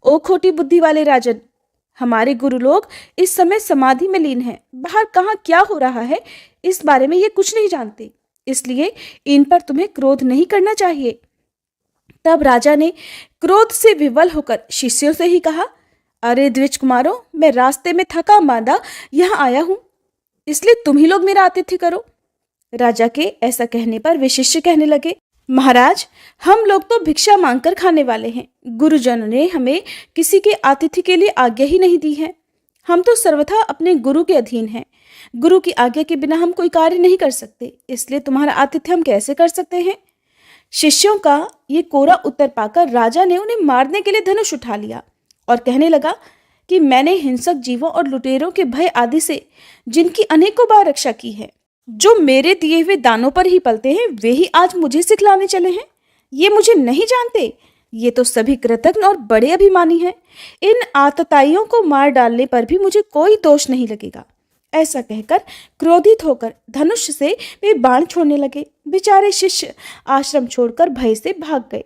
ओ खोटी बुद्धि वाले राजन, हमारे गुरु लोग इस समय समाधि में लीन हैं। बाहर कहाँ क्या हो रहा है इस बारे में ये कुछ नहीं जानते, इसलिए इन पर तुम्हें क्रोध नहीं करना चाहिए। तब राजा ने क्रोध से विवल होकर शिष्यों से ही कहा, अरे द्विज कुमारों, मैं रास्ते में थका मांदा यहाँ आया हूँ, इसलिए तुम ही लोग मेरा आतिथ्य करो। राजा के ऐसा कहने पर वे शिष्य कहने लगे, महाराज, हम लोग तो भिक्षा मांगकर खाने वाले हैं। गुरुजनों ने हमें किसी के आतिथ्य के लिए आज्ञा ही नहीं दी है। हम तो सर्वथा अपने गुरु के अधीन हैं। गुरु की आज्ञा के बिना हम कोई कार्य नहीं कर सकते, इसलिए तुम्हारा आतिथ्य हम कैसे कर सकते हैं। शिष्यों का ये कोरा उत्तर पाकर राजा ने उन्हें मारने के लिए धनुष उठा लिया और कहने लगा कि मैंने हिंसक जीवों और लुटेरों के भय आदि से जिनकी अनेकों बार रक्षा की है, जो मेरे दिए हुए दानों पर ही पलते हैं, वे ही आज मुझे सिखलाने चले हैं। ये मुझे नहीं जानते, ये तो सभी कृतज्ञ और बड़े अभिमानी हैं। इन आतताइयों को मार डालने पर भी मुझे कोई दोष नहीं लगेगा। ऐसा कहकर क्रोधित होकर धनुष से वे बाण छोड़ने लगे। बेचारे शिष्य आश्रम छोड़कर भय से भाग गए।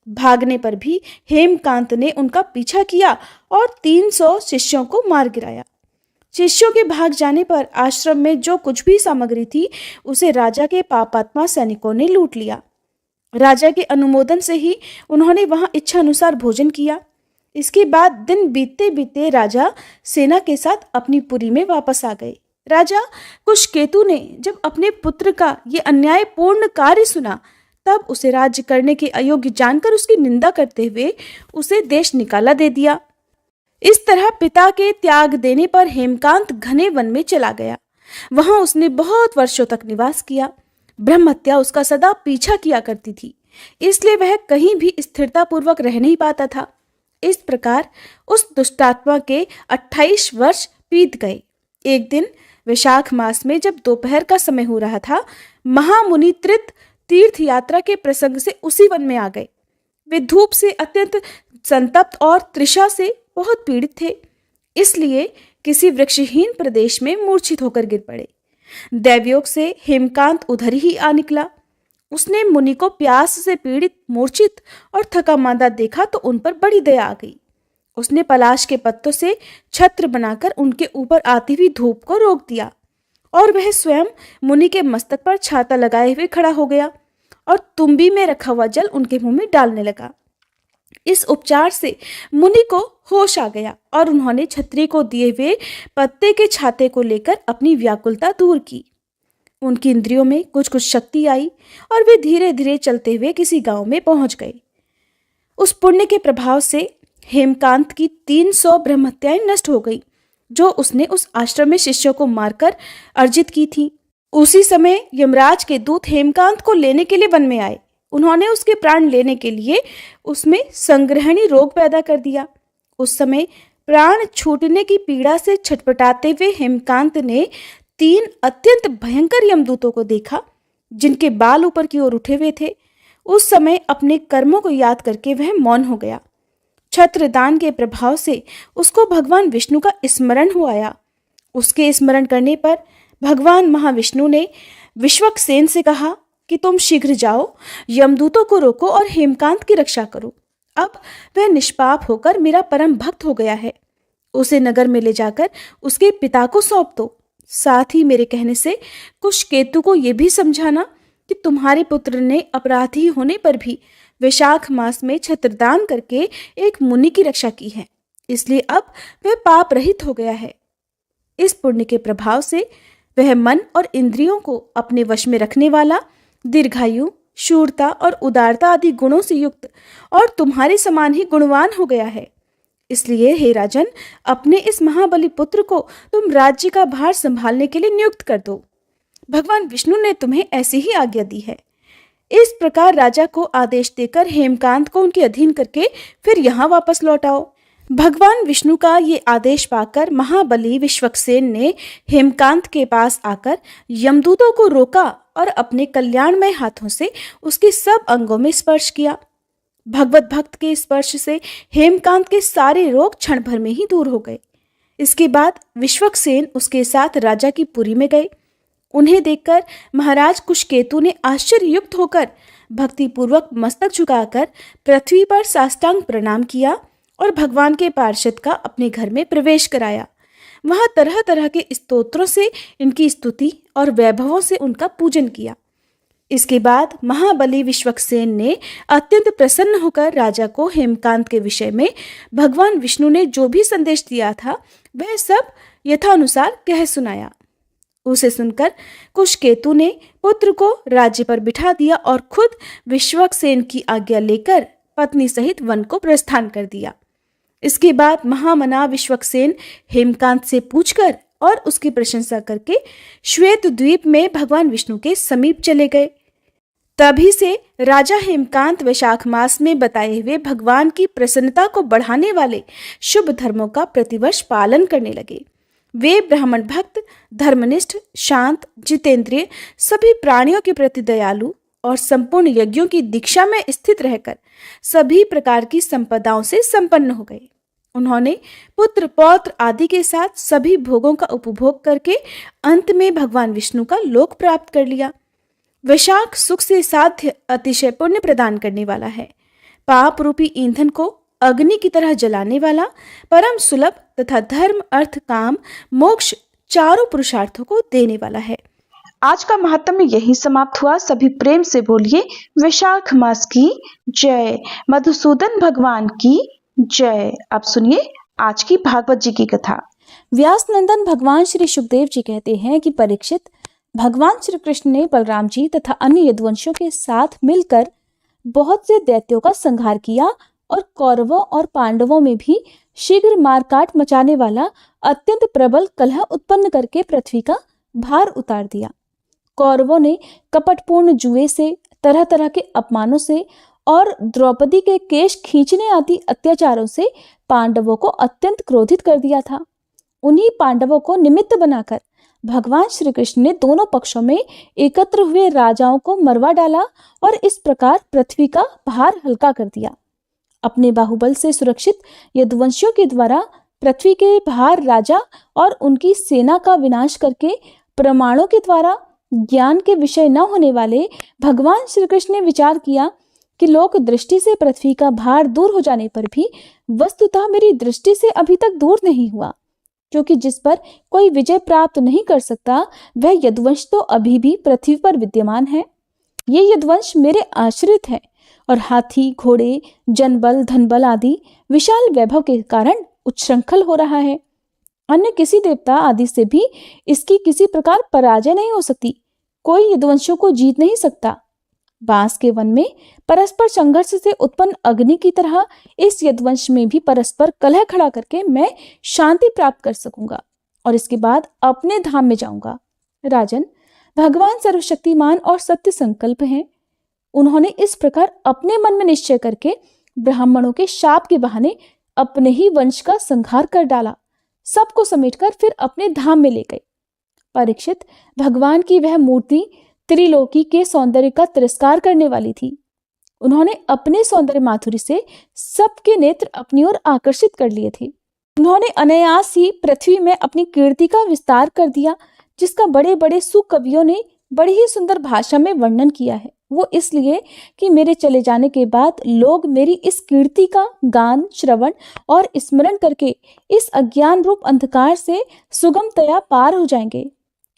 भागने पर भी हेमकांत ने उनका पीछा किया और 300 शिष्यों को मार गिराया। शिष्यों के भाग जाने पर आश्रम में जो कुछ भी सामग्री थी, उसे राजा के पापात्मा सैनिकों ने लूट लिया। राजा के अनुमोदन से ही उन्होंने वहां इच्छा अनुसार भोजन किया। इसके बाद दिन बीतते बीतते राजा सेना के साथ अपनी पुरी में वापस आ गए। राजा कुशकेतु ने जब अपने पुत्र का ये अन्यायपूर्ण कार्य सुना, तब उसे राज्य करने के अयोग्य जानकर उसकी निंदा करते हुए उसे देश निकाला दे दिया। इस तरह पिता के त्याग देने पर हेमकांत घने वन में चला गया। वहां उसने बहुत वर्षों तक निवास किया। ब्रह्महत्या उसका सदा पीछा किया करती थी, इसलिए वह कहीं भी स्थिरता पूर्वक रह नहीं पाता था। इस प्रकार उस दुष्टात्मा के 28 वर्ष बीत गए। एक दिन वैशाख मास में जब दोपहर का समय हो रहा था, महामुनि त्रित तीर्थ यात्रा के प्रसंग से उसी वन में आ गए। वे धूप से अत्यंत संतप्त और तृषा से बहुत पीड़ित थे, इसलिए किसी वृक्षहीन प्रदेश में मूर्छित होकर गिर पड़े। दैवयोग से हेमकांत उधर ही आ निकला। उसने मुनि को प्यास से पीड़ित, मूर्छित और थका मांदा देखा तो उन पर बड़ी दया आ गई। उसने पलाश के पत्तों से छत्र बनाकर उनके ऊपर आती हुई धूप को रोक दिया और वह स्वयं मुनि के मस्तक पर छाता लगाए हुए खड़ा हो गया और तुम्बी में रखा हुआ जल उनके मुंह में डालने लगा। इस उपचार से मुनि को होश आ गया और उन्होंने छतरी को दिए हुए पत्ते के छाते को लेकर अपनी व्याकुलता दूर की। उनकी इंद्रियों में कुछ कुछ शक्ति आई और वे धीरे धीरे चलते हुए किसी गांव में पहुंच गए। उस पुण्य के प्रभाव से हेमकांत की 300 ब्रह्महत्याएं नष्ट हो गई जो उसने उस आश्रम में शिष्यों को मारकर अर्जित की थी। उसी समय यमराज के दूत हेमकांत को लेने के लिए वन में आए। उन्होंने उसके प्राण लेने के लिए उसमें संग्रहणी रोग पैदा कर दिया। उस समय प्राण छूटने की पीड़ा से छटपटाते हुए हेमकांत ने 3 अत्यंत भयंकर यमदूतों को देखा जिनके बाल ऊपर की ओर उठे हुए थे। उस समय अपने कर्मों को याद करके वह मौन हो गया। छत्रदान के प्रभाव से उसको भगवान विष्णु का स्मरण हो आया। उसके स्मरण करने पर भगवान महाविष्णु ने विश्वक्सेन से कहा कि तुम शीघ्र जाओ, यमदूतों को रोको और हेमकांत की रक्षा करो। अब वह निष्पाप होकर मेरा परम भक्त हो गया है। उसे नगर में ले जाकर उसके पिता को सौंप दो। साथ ही मेरे कहने से कुशकेतु को यह भी समझाना कि तुम्हारे पुत्र ने अपराधी होने पर भी वैशाख मास में छत्रदान करके एक मुनि की रक्षा की है, इसलिए अब वह पाप रहित हो गया है। इस पुण्य के प्रभाव से वह मन और इंद्रियों को अपने वश में रखने वाला, दीर्घायु, शूरता और उदारता आदि गुणों से युक्त और तुम्हारे समान ही गुणवान हो गया है। इसलिए हे राजन, अपने इस महाबली पुत्र को तुम राज्य का भार संभालने के लिए नियुक्त कर दो। भगवान विष्णु ने तुम्हें ऐसी ही आज्ञा दी है। इस प्रकार राजा को आदेश देकर हेमकांत को उनके अधीन करके फिर यहाँ वापस लौट आओ। भगवान विष्णु का ये आदेश पाकर महाबली विश्वक्सेन ने हेमकांत के पास आकर यमदूतों को रोका और अपने कल्याणमय हाथों से उसके सब अंगों में स्पर्श किया। भगवत भक्त के स्पर्श से हेमकांत के सारे रोग क्षण भर में ही दूर हो गए। इसके बाद विश्वक्सेन उसके साथ राजा की पुरी में गए। उन्हें देखकर महाराज कुशकेतु ने आश्चर्ययुक्त होकर भक्तिपूर्वक मस्तक झुकाकर पृथ्वी पर साष्टांग प्रणाम किया और भगवान के पार्षद का अपने घर में प्रवेश कराया। वहां तरह तरह के स्तोत्रों से इनकी स्तुति और वैभवों से उनका पूजन किया। इसके बाद महाबली विश्वक्सेन ने अत्यंत प्रसन्न होकर राजा को हेमकांत के विषय में भगवान विष्णु ने जो भी संदेश दिया था वह सब यथानुसार कह सुनाया। उसे सुनकर कुशकेतु ने पुत्र को राज्य पर बिठा दिया और खुद विश्वक्सेन की आज्ञा लेकर पत्नी सहित वन को प्रस्थान कर दिया। इसके बाद महामना विश्वक्सेन हेमकांत से पूछकर और उसकी प्रशंसा करके श्वेत द्वीप में भगवान विष्णु के समीप चले गए। तभी से राजा हेमकांत वैशाख मास में बताए हुए भगवान की प्रसन्नता को बढ़ाने वाले शुभ धर्मों का प्रतिवर्ष पालन करने लगे। वे ब्राह्मण भक्त, धर्मनिष्ठ, शांत, जितेंद्रिय, सभी प्राणियों के प्रति दयालु और संपूर्ण यज्ञों की दीक्षा में स्थित रहकर सभी प्रकार की संपदाओं से संपन्न हो गए। उन्होंने पुत्र पौत्र आदि के साथ सभी भोगों का उपभोग करके अंत में भगवान विष्णु का लोक प्राप्त कर लिया। वैशाख सुख से साध्य अतिशय पुण्य प्रदान करने वाला है। पाप रूपी ईंधन को अग्नि की तरह जलाने वाला, परम सुलभ तथा धर्म, अर्थ, काम, मोक्ष चारों पुरुषार्थों को देने वाला है। आज का महात्म्य यही समाप्त हुआ। सभी प्रेम से बोलिए वैशाख मास की जय, मधुसूदन भगवान की जय। अब सुनिए आज की भागवत जी की कथा। व्यास नंदन भगवान श्री सुखदेव जी कहते हैं कि परीक्षित, भगवान श्री कृष्ण ने बलराम जी तथा अन्य यदुवंशियों के साथ मिलकर बहुत से दैत्यों का संहार किया और कौरवों और पांडवों में भी शीघ्र मारकाट मचाने वाला अत्यंत प्रबल कलह उत्पन्न करके पृथ्वी का भार उतार दिया। कौरवों ने कपटपूर्ण जुए से, तरह तरह के अपमानों से और द्रौपदी के केश खींचने आदि अत्याचारों से पांडवों को अत्यंत क्रोधित कर दिया था। उन्हीं पांडवों को निमित्त बनाकर भगवान श्री कृष्ण ने दोनों पक्षों में एकत्र हुए राजाओं को मरवा डाला और इस प्रकार पृथ्वी का भार हल्का कर दिया। अपने बाहुबल से सुरक्षित यदुवंशियों के द्वारा पृथ्वी के भार राजा और उनकी सेना का विनाश करके प्रमाणों के द्वारा ज्ञान के विषय न होने वाले भगवान श्री कृष्ण ने विचार किया कि लोक दृष्टि से पृथ्वी का भार दूर हो जाने पर भी वस्तुतः मेरी दृष्टि से अभी तक दूर नहीं हुआ, क्योंकि जिस पर कोई विजय प्राप्त नहीं कर सकता वह यदुवंश तो अभी भी पृथ्वी पर विद्यमान है। ये यदुवंश मेरे आश्रित है और हाथी, घोड़े, जनबल, धनबल आदि विशाल वैभव के कारण उच्छृंखल हो रहा है। अन्य किसी देवता आदि से भी इसकी किसी प्रकार पराजय नहीं हो सकती। कोई यदुवंशों को जीत नहीं सकता। बांस के वन में परस्पर संघर्ष से उत्पन्न अग्नि की तरह इस यदुवंश में भी परस्पर कलह खड़ा करके मैं शांति प्राप्त कर सकूंगा और इसके बाद अपने धाम में जाऊंगा। राजन, भगवान सर्वशक्तिमान और सत्य संकल्प हैं। उन्होंने इस प्रकार अपने मन में निश्चय करके ब्राह्मणों के शाप के बहाने अपने ही वंश का संहार कर डाला। सबको समेटकर फिर अपने धाम में ले गए। परीक्षित, भगवान की वह मूर्ति त्रिलोकी के सौंदर्य का तिरस्कार करने वाली थी। उन्होंने अपने सौंदर्य माधुरी से सबके नेत्र अपनी ओर आकर्षित कर लिए थे। उन्होंने अनायास ही पृथ्वी में अपनी कीर्ति का विस्तार कर दिया, जिसका बड़े बड़े सुकवियों ने बड़ी ही सुंदर भाषा में वर्णन किया है। वो इसलिए कि मेरे चले जाने के बाद लोग मेरी इस कीर्ति का गान, श्रवण और स्मरण करके इस अज्ञान रूप अंधकार से सुगमतया पार हो जाएंगे।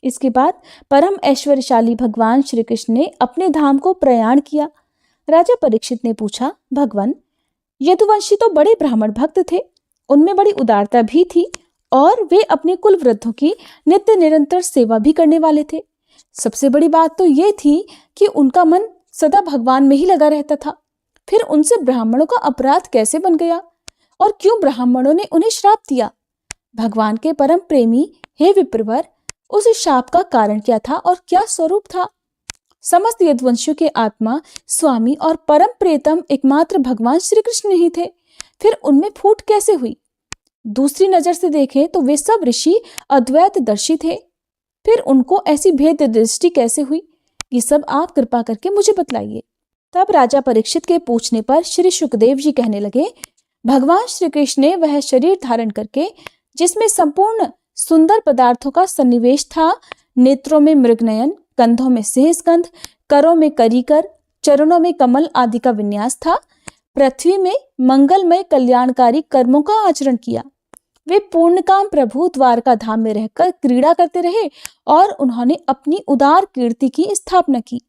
इसके बाद परम ऐश्वर्यशाली भगवान श्री कृष्ण ने अपने धाम को प्रयाण किया। राजा परीक्षित ने पूछा, भगवान, यदुवंशी तो बड़े ब्राह्मण भक्त थे, उनमें बड़ी उदारता भी थी और वे अपने कुल वृद्धों की नित्य निरंतर सेवा भी करने वाले थे। सबसे बड़ी बात तो ये थी कि उनका मन सदा भगवान में ही लगा रहता था। फिर उनसे ब्राह्मणों का अपराध कैसे बन गया और क्यों ब्राह्मणों ने उन्हें श्राप दिया? भगवान के परम प्रेमी हे विप्रवर, उस शाप का कारण क्या था और क्या स्वरूप था? समस्त यदुवंशियों के आत्मा, स्वामी और परम प्रियतम एकमात्र भगवान श्री कृष्ण ही थे। फिर उनमें फूट कैसे हुई? दूसरी नजर से देखें तो वे सब ऋषि अद्वैत दर्शी थे। फिर उनको ऐसी भेद दृष्टि कैसे हुई? ये सब आप कृपा करके मुझे बतलाइए। तब राजा परीक्षित के पूछने पर श्री सुखदेव जी कहने लगे, भगवान श्री कृष्ण ने वह शरीर धारण करके जिसमें संपूर्ण सुंदर पदार्थों का सन्निवेश था, नेत्रों में मृगनयन, कंधों में सिंहस्कंध, करों में करीकर, चरणों में कमल आदि का विन्यास था, पृथ्वी में मंगलमय कल्याणकारी कर्मों का आचरण किया। वे पूर्णकाम प्रभु द्वारका धाम में रहकर क्रीड़ा करते रहे और उन्होंने अपनी उदार कीर्ति की स्थापना की।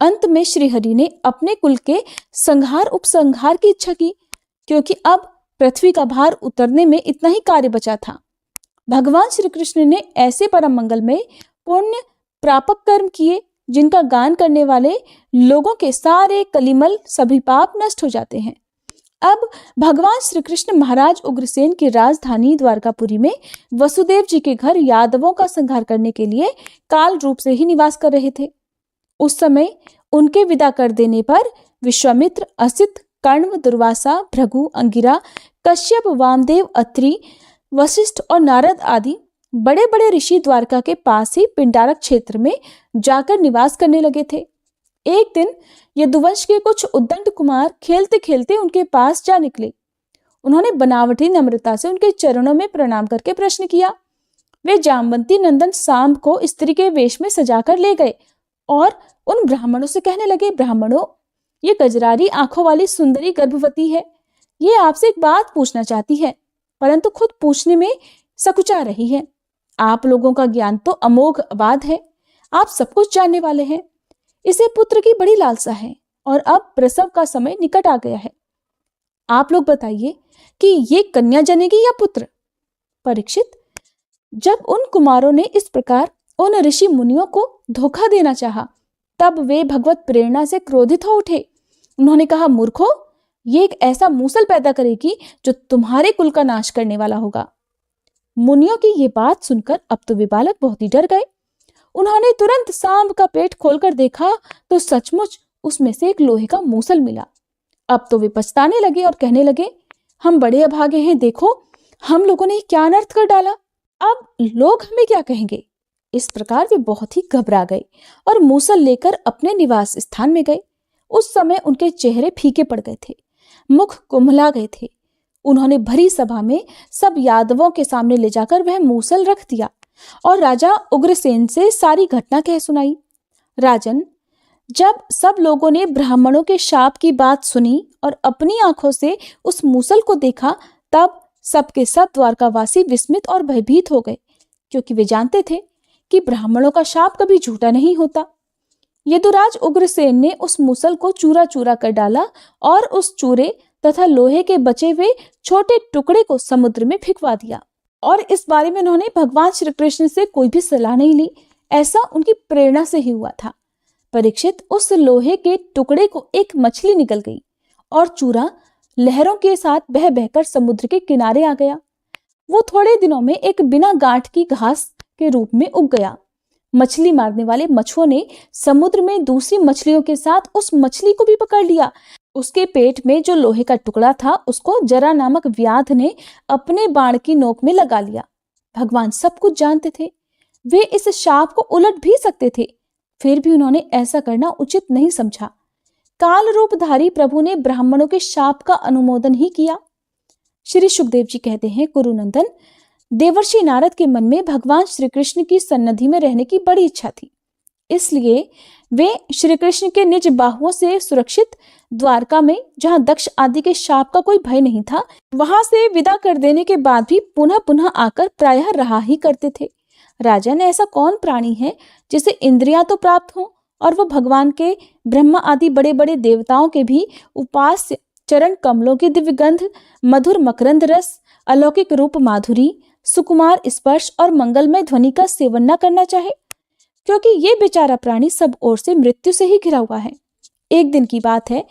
अंत में श्रीहरि ने अपने कुल के संहार उपसंहार की इच्छा की, क्योंकि अब पृथ्वी का भार उतरने में इतना ही कार्य बचा था। भगवान श्री कृष्ण ने ऐसे परम मंगल में पुण्य प्रापक कर्म किए जिनका गान करने वाले लोगों के सारे कलिमल, सभी पाप नष्ट हो जाते हैं। अब भगवान श्री कृष्ण महाराज उग्रसेन की राजधानी द्वारकापुरी में वसुदेव जी के घर यादवों का संहार करने के लिए काल रूप से ही निवास कर रहे थे। उस समय उनके विदा कर देने पर विश्वामित्र, असित, कण्व, दुर्वासा, भृगु, अंगिरा, कश्यप, वामदेव, अत्रि, वशिष्ठ और नारद आदि बड़े बड़े ऋषि द्वारका के पास ही पिंडारक क्षेत्र में जाकर निवास करने लगे थे। एक दिन यदुवंश के कुछ उद्दंड कुमार खेलते खेलते उनके पास जा निकले। उन्होंने बनावटी नम्रता से उनके चरणों में प्रणाम करके प्रश्न किया। वे जामवंती नंदन सांब को स्त्री के वेश में सजाकर ले गए और उन ब्राह्मणों से कहने लगे, ब्राह्मणों, ये गजरारी आंखों वाली सुंदरी गर्भवती है। ये आपसे एक बात पूछना चाहती है, परंतु खुद पूछने में सकुचा रही है। आप लोगों का ज्ञान तो अमोघ अबाध है, आप सब कुछ जानने वाले हैं। इसे पुत्र की बड़ी लालसा है और अब प्रसव का समय निकट आ गया है। आप लोग बताइए कि ये कन्या जनेगी या पुत्र? परीक्षित, जब उन कुमारों ने इस प्रकार उन ऋषि मुनियों को धोखा देना चाहा, तब वे भगवत प्रेरणा से क्रोधित हो उठे। उन्होंने कहा, मूर्खों, ये एक ऐसा मूसल पैदा करेगी जो तुम्हारे कुल का नाश करने वाला होगा। मुनियों की ये बात सुनकर अब तो वे बालक बहुत ही डर गए। उन्होंने तुरंत सांब का पेट खोलकर देखा तो सचमुच उसमें से एक लोहे का मूसल मिला। अब तो वे पछताने लगे और कहने लगे, हम बड़े अभागे हैं, देखो हम लोगों ने क्या अनर्थ कर डाला, अब लोग हमें क्या कहेंगे। इस प्रकार वे बहुत ही घबरा गए और मूसल लेकर अपने निवास स्थान में गए। उस समय उनके चेहरे फीके पड़ गए थे, मुख कुम्हला गए थे। उन्होंने भरी सभा में सब यादवों के सामने ले जाकर वह मूसल रख दिया और राजा उग्रसेन से सारी घटना कह सुनाई। राजन, जब सब लोगों ने ब्राह्मणों के शाप की बात सुनी और अपनी आंखों से उस मूसल को देखा, तब सबके सब द्वारकावासी विस्मित और भयभीत हो गए, क्योंकि वे जानते थे कि ब्राह्मणों का शाप कभी झूठा नहीं होता। यदुराज उग्रसेन ने उस मूसल को चूरा चूरा कर डाला और उस चूरे तथा लोहे के बचे हुए छोटे टुकड़े को समुद्र में फेंकवा दिया। और इस बारे में उन्होंने भगवान श्री कृष्ण से कोई भी सलाह नहीं ली, ऐसा उनकी प्रेरणा से ही हुआ था। परीक्षित, उस लोहे के टुकड़े को एक मछली निकल गई और चूरा लहरों के साथ बह बहकर समुद्र के किनारे आ गया। वो थोड़े दिनों में एक बिना गांठ की घास के रूप में उग गया। मछली मारने वाले मछुओं ने समुद्र में दूसरी मछलियों के साथ उस मछली को भी पकड़ लिया। उसके पेट में जो लोहे का टुकड़ा था उसको जरा नामक व्याध ने अपने बाण की नोक में लगा लिया। भगवान सब कुछ जानते थे, वे इस शाप को उलट भी सकते थे, फिर भी उन्होंने ऐसा करना उचित नहीं समझा। काल रूपधारी प्रभु ने ब्राह्मणों के शाप का अनुमोदन ही किया। श्री सुखदेव जी कहते हैं, कुरुनंदन, देवर्षि नारद के मन में भगवान श्री कृष्ण की सन्निधि में रहने की बड़ी इच्छा थी, इसलिए वे श्री कृष्ण के निज बाहुओं से सुरक्षित द्वारका में, जहां दक्ष आदि के शाप का कोई भय नहीं था, वहां से विदा कर देने के बाद भी पुनः पुनः आकर प्रायः रहा ही करते थे। राजन, ऐसा कौन प्राणी है जिसे इंद्रियां तो प्राप्त हो और वह भगवान के, ब्रह्मा आदि बड़े बड़े देवताओं के भी उपास्य चरण कमलों की दिव्य गंध, मधुर मकरंद रस, अलौकिक रूप माधुरी, सुकुमार स्पर्श और मंगलमय ध्वनि का सेवन न करना चाहे? क्योंकि ये बेचारा प्राणी सब ओर से मृत्यु से ही घिरा हुआ है। एक दिन की बात है,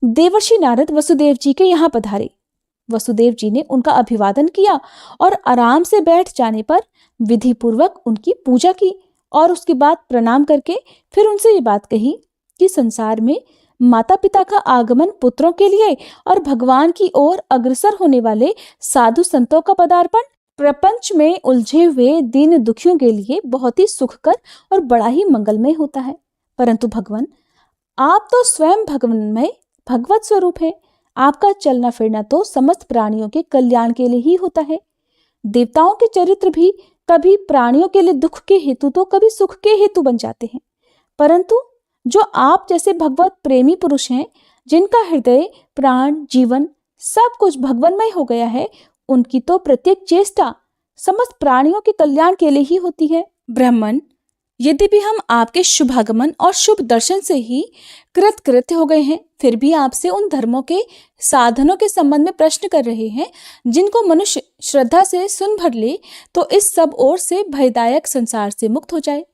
देवर्षि नारद वसुदेव जी के यहाँ पधारे। वसुदेव जी ने उनका अभिवादन किया और आराम से बैठ जाने पर विधि पूर्वक उनकी पूजा की और उसके बाद प्रणाम करके फिर उनसे ये बात कही कि संसार में माता पिता का आगमन, पुत्रों के लिए और भगवान की ओर अग्रसर होने वाले साधु संतों का पदार्पण प्रपंच में उलझे हुए दीन दुखियों के लिए बहुत ही सुखकर और बड़ा ही मंगलमय होता है। परंतु भगवान, आप तो स्वयं भगवानमय भगवत स्वरूप है। आपका चलना फिरना तो समस्त प्राणियों के कल्याण के लिए ही होता है। देवताओं के चरित्र भी कभी प्राणियों के लिए दुख के हेतु तो कभी सुख के हेतु बन जाते हैं, परंतु जो आप जैसे भगवत प्रेमी पुरुष हैं, जिनका हृदय, प्राण, जीवन सब कुछ भगवानमय हो गया है, उनकी तो प्रत्येक चेष्टा समस्त प्राणियों के कल्याण के लिए ही होती है। ब्राह्मण, यद्यपि हम आपके शुभागमन और शुभ दर्शन से ही कृतकृत्य हो गए हैं, फिर भी आपसे उन धर्मों के साधनों के संबंध में प्रश्न कर रहे हैं जिनको मनुष्य श्रद्धा से सुन भर ले तो इस सब ओर से भयदायक संसार से मुक्त हो जाए।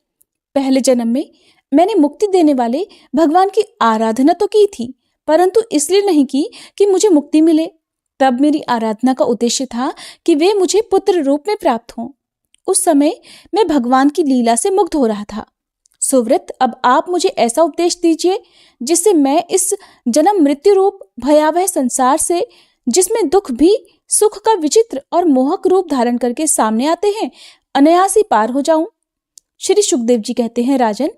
पहले जन्म में मैंने मुक्ति देने वाले भगवान की आराधना तो की थी, परंतु इसलिए नहीं की कि मुझे मुक्ति मिले। तब मेरी आराधना का उद्देश्य था कि वे मुझे पुत्र रूप में प्राप्त हों। उस समय मैं भगवान की लीला से मुग्ध हो रहा था। सुव्रत, अब आप मुझे ऐसा उपदेश दीजिए जिससे मैं इस जन्म मृत्यु रूप भयावह संसार से, जिसमें दुख भी सुख का विचित्र और मोहक रूप धारण करके सामने आते हैं, अनायास ही पार हो जाऊं। श्री सुखदेव जी कहते हैं, राजन,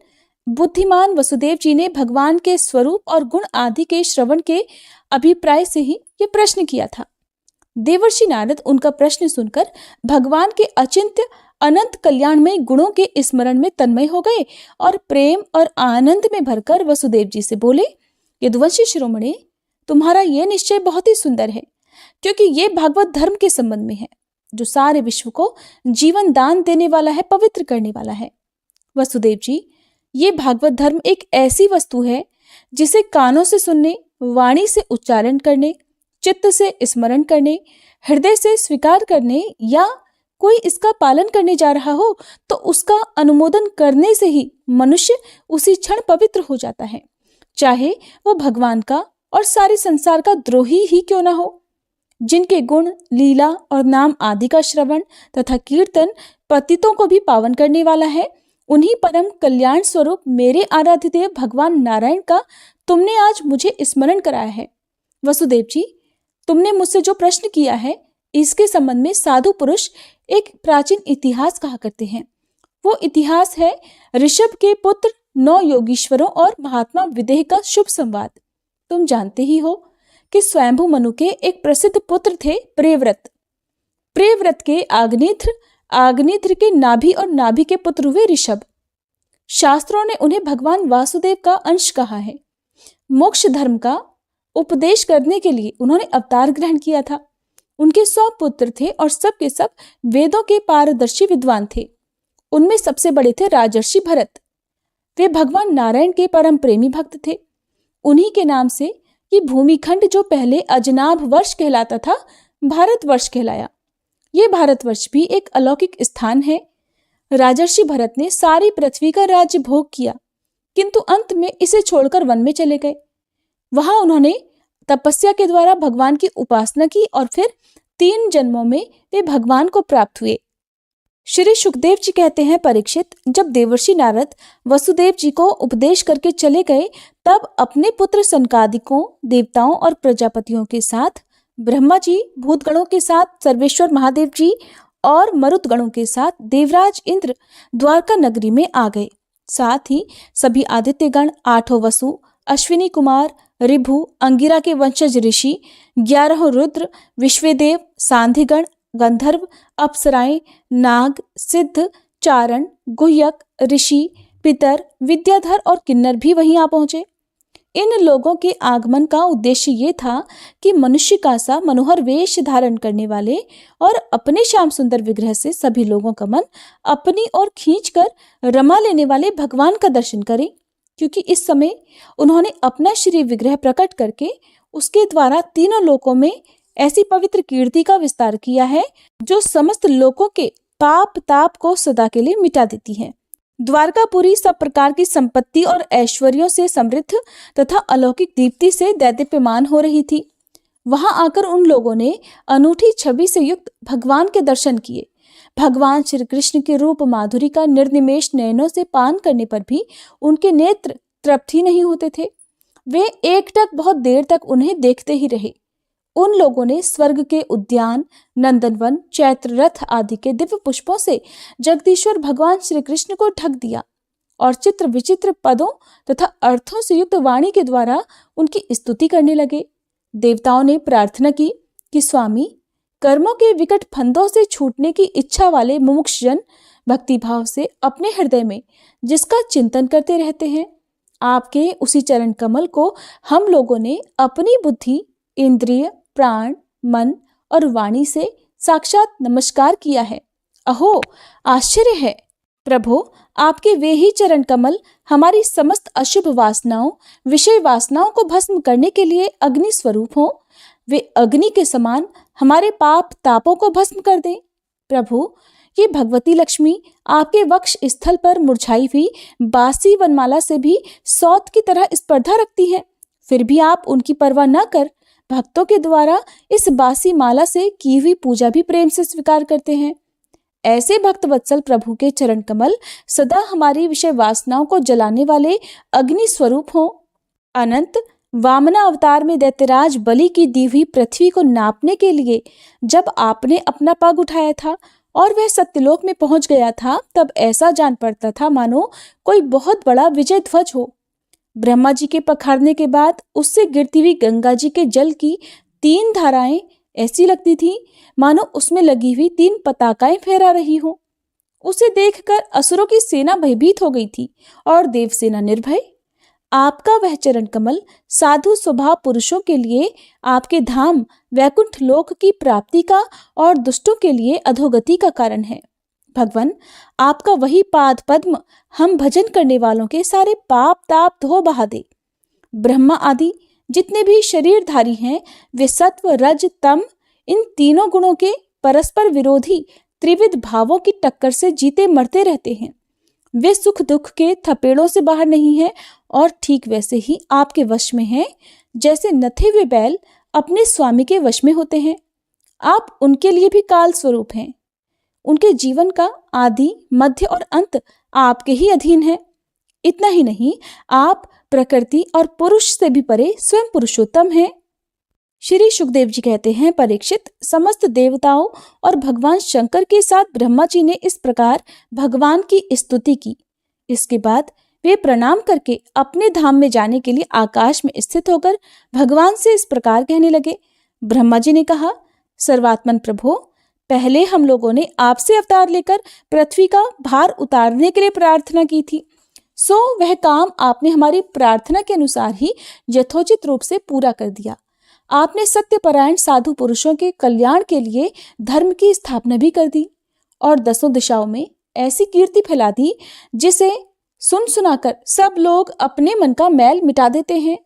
बुद्धिमान वसुदेव जी ने भगवान के स्वरूप और गुण आदि के श्रवण के अभिप्राय से ही यह प्रश्न किया था। देवर्षि नारद उनका प्रश्न सुनकर भगवान के अचिंत्य अनंत कल्याणमय गुणों के स्मरण में तन्मय हो गए और प्रेम और आनंद में भरकर वसुदेव जी से बोले, यदुवंशी शिरोमणि, तुम्हारा यह निश्चय बहुत ही सुंदर है, क्योंकि ये भागवत धर्म के संबंध में है, जो सारे विश्व को जीवन दान देने वाला है, पवित्र करने वाला है। वसुदेव जी, ये भागवत धर्म एक ऐसी वस्तु है जिसे कानों से सुनने, वाणी से उच्चारण करने, चित्त से स्मरण करने, हृदय से स्वीकार करने या कोई इसका पालन करने जा रहा हो तो उसका अनुमोदन करने से ही मनुष्य उसी क्षण पवित्र हो जाता है, चाहे वो भगवान का और सारे संसार का द्रोही ही क्यों ना हो। जिनके गुण, लीला और नाम आदि का श्रवण तथा कीर्तन पतितों को भी पावन करने वाला है, उन्हीं परम कल्याण स्वरूप मेरे आराध्य देव भगवान नारायण का तुमने आज मुझे स्मरण कराया है। वसुदेव जी, तुमने मुझसे जो प्रश्न किया है, इसके संबंध में साधु पुरुष एक प्राचीन इतिहास कहा करते हैं। वो इतिहास है ऋषभ के पुत्र 9 योगीश्वरों और महात्मा विदेह का शुभ संवाद। तुम जानते ही हो कि स्वयंभू मनु के एक प्रसिद्ध पुत्र थे प्रियव्रत। प्रियव्रत के आग्नेत्र, आग्नेत्र के नाभि और नाभि के पुत्र हुए ऋषभ। शास्त्रों ने उन्हें भगवान वासुदेव का अंश कहा है। मोक्ष धर्म का उपदेश करने के लिए उन्होंने अवतार ग्रहण किया था। उनके 100 पुत्र थे और सब के सब वेदों के पारदर्शी विद्वान थे। उनमें सबसे बड़े थे राजर्षि भरत। वे भगवान नारायण के परम प्रेमी भक्त थे। उन्हीं के नाम से ये भूमिखंड जो पहले अजनाभ वर्ष कहलाता था, भारतवर्ष कहलाया। ये भारतवर्ष भी एक अलौकिक स्थान है। राजर्षि भरत ने सारी पृथ्वी का राज्य भोग किया, किंतु अंत में इसे छोड़कर वन में चले गए। वहां उन्होंने तपस्या के द्वारा भगवान की उपासना की और फिर 3 जन्मों में वे भगवान को प्राप्त हुए। श्री सुखदेव जी कहते हैं, परीक्षित, जब देवर्षि नारद वसुदेव जी को उपदेश करके चले गए, तब अपने पुत्र सनकादिकों, देवताओं और प्रजापतियों के साथ, ब्रह्मा जी, भूतगणों के साथ सर्वेश्वर महादेव जी और मरुतगणों के साथ देवराज इंद्र द्वारका नगरी में आ गए। साथ ही सभी आदित्यगण, 8 वसु, अश्विनी कुमार, ऋभु, अंगिरा के वंशज ऋषि, 11 रुद्र, विश्वेदेव, सांध्यगण, गंधर्व, अप्सराएं, नाग, सिद्ध, चारण, गुह्यक, ऋषि, पितर, विद्याधर और किन्नर भी वहीं आ पहुंचे। इन लोगों के आगमन का उद्देश्य ये था कि मनुष्य का सा मनोहर वेश धारण करने वाले और अपने श्याम सुंदर विग्रह से सभी लोगों का मन अपनी ओर खींचकर रमा लेने वाले भगवान का दर्शन करें, क्योंकि इस समय उन्होंने अपना श्री विग्रह प्रकट करके उसके द्वारा तीनों लोकों में ऐसी पवित्र कीर्ति का विस्तार किया है जो समस्त लोकों के पाप ताप को सदा के लिए मिटा देती है। द्वारकापुरी सब प्रकार की संपत्ति और ऐश्वर्यों से समृद्ध तथा अलौकिक दीप्ति से दैदीप्यमान हो रही थी। वहां आकर उन लोगों ने अनूठी छवि से युक्त भगवान के दर्शन किए। भगवान श्री कृष्ण के रूप माधुरी का निर्निमेष नयनों से पान करने पर भी उनके नेत्र तृप्त ही नहीं होते थे। वे एकटक बहुत देर तक उन्हें देखते ही रहे। उन लोगों ने स्वर्ग के उद्यान, नंदनवन, चैत्र रथ आदि के दिव्य पुष्पों से जगदीश्वर भगवान श्री कृष्ण को ढक दिया और चित्र विचित्र पदों तथा अर्थों से युक्त वाणी के द्वारा उनकी स्तुति करने लगे। देवताओं ने प्रार्थना की कि स्वामी, कर्मों के विकट फंदों से छूटने की इच्छा वाले मुमुक्षजन भक्तिभाव से अपने हृदय में जिसका चिंतन करते रहते हैं, आपके उसी चरण कमल को हम लोगों ने अपनी बुद्धि, इंद्रिय, प्राण, मन और वाणी से साक्षात नमस्कार किया है। अहो, आश्चर्य है प्रभु, आपके वे ही चरण कमल हमारी समस्त अशुभ वासनाओं, विषय वासनाओं को भस्म करने के लिए अग्नि स्वरूप हो। वे अग्नि के समान हमारे पाप तापों को भस्म कर दें। प्रभु, ये भगवती लक्ष्मी आपके वक्ष स्थल पर मुरझाई हुई बासी वनमाला से भी सौत की तरह स्पर्धा रखती है, फिर भी आप उनकी परवाह न कर भक्तों के द्वारा इस बासी माला से की हुई पूजा भी प्रेम से स्वीकार करते हैं। ऐसे भक्त वत्सल प्रभु के चरण कमल सदा हमारी विषय वासनाओं को जलाने वाले अग्नि स्वरूप हों। अनंत वामना अवतार में दैत्यराज बलि की दी हुई पृथ्वी को नापने के लिए जब आपने अपना पग उठाया था और वह सत्यलोक में पहुंच गया था, तब ऐसा जान पड़ता था मानो कोई बहुत बड़ा विजय ध्वज हो। ब्रह्मा जी के पखारने के बाद उससे गिरती हुई गंगा जी के जल की 3 धाराएं ऐसी लगती थी मानो उसमें लगी हुई 3 पताकाएं फहरा रही हो। उसे देखकर असुरों की सेना भयभीत हो गई थी और देवसेना निर्भय। आपका वह चरण कमल साधु स्वभाव पुरुषों के लिए आपके धाम वैकुंठ लोक की प्राप्ति का और दुष्टों के लिए अधोगति का कारण है। भगवान, आपका वही पाद पद्म हम भजन करने वालों के सारे पाप ताप धो बहा दे। ब्रह्मा आदि जितने भी शरीरधारी हैं, वे सत्व रज तम इन तीनों गुणों के परस्पर विरोधी त्रिविध भावों की टक्कर से जीते मरते रहते हैं। वे सुख दुख के थपेड़ों से बाहर नहीं हैं और ठीक वैसे ही आपके वश में हैं जैसे नथे हुए बैल अपने स्वामी के वश में होते हैं। आप उनके लिए भी काल स्वरूप हैं। उनके जीवन का आदि, मध्य और अंत आपके ही अधीन है। इतना ही नहीं, आप प्रकृति और पुरुष से भी परे स्वयं पुरुषोत्तम हैं। श्री सुखदेव जी कहते हैं, परीक्षित, समस्त देवताओं और भगवान शंकर के साथ ब्रह्मा जी ने इस प्रकार भगवान की स्तुति की। इसके बाद वे प्रणाम करके अपने धाम में जाने के लिए आकाश में स्थित होकर भगवान से इस प्रकार कहने लगे। ब्रह्मा जी ने कहा, सर्वात्मन प्रभु, पहले हम लोगों ने आपसे अवतार लेकर पृथ्वी का भार उतारने के लिए प्रार्थना की थी, सो वह काम आपने हमारी प्रार्थना के अनुसार ही यथोचित रूप से पूरा कर दिया। आपने सत्यपरायण साधु पुरुषों के कल्याण के लिए धर्म की स्थापना भी कर दी और 10 दिशाओं में ऐसी कीर्ति फैला दी जिसे सुन सुनाकर सब लोग अपने मन का मैल मिटा देते हैं।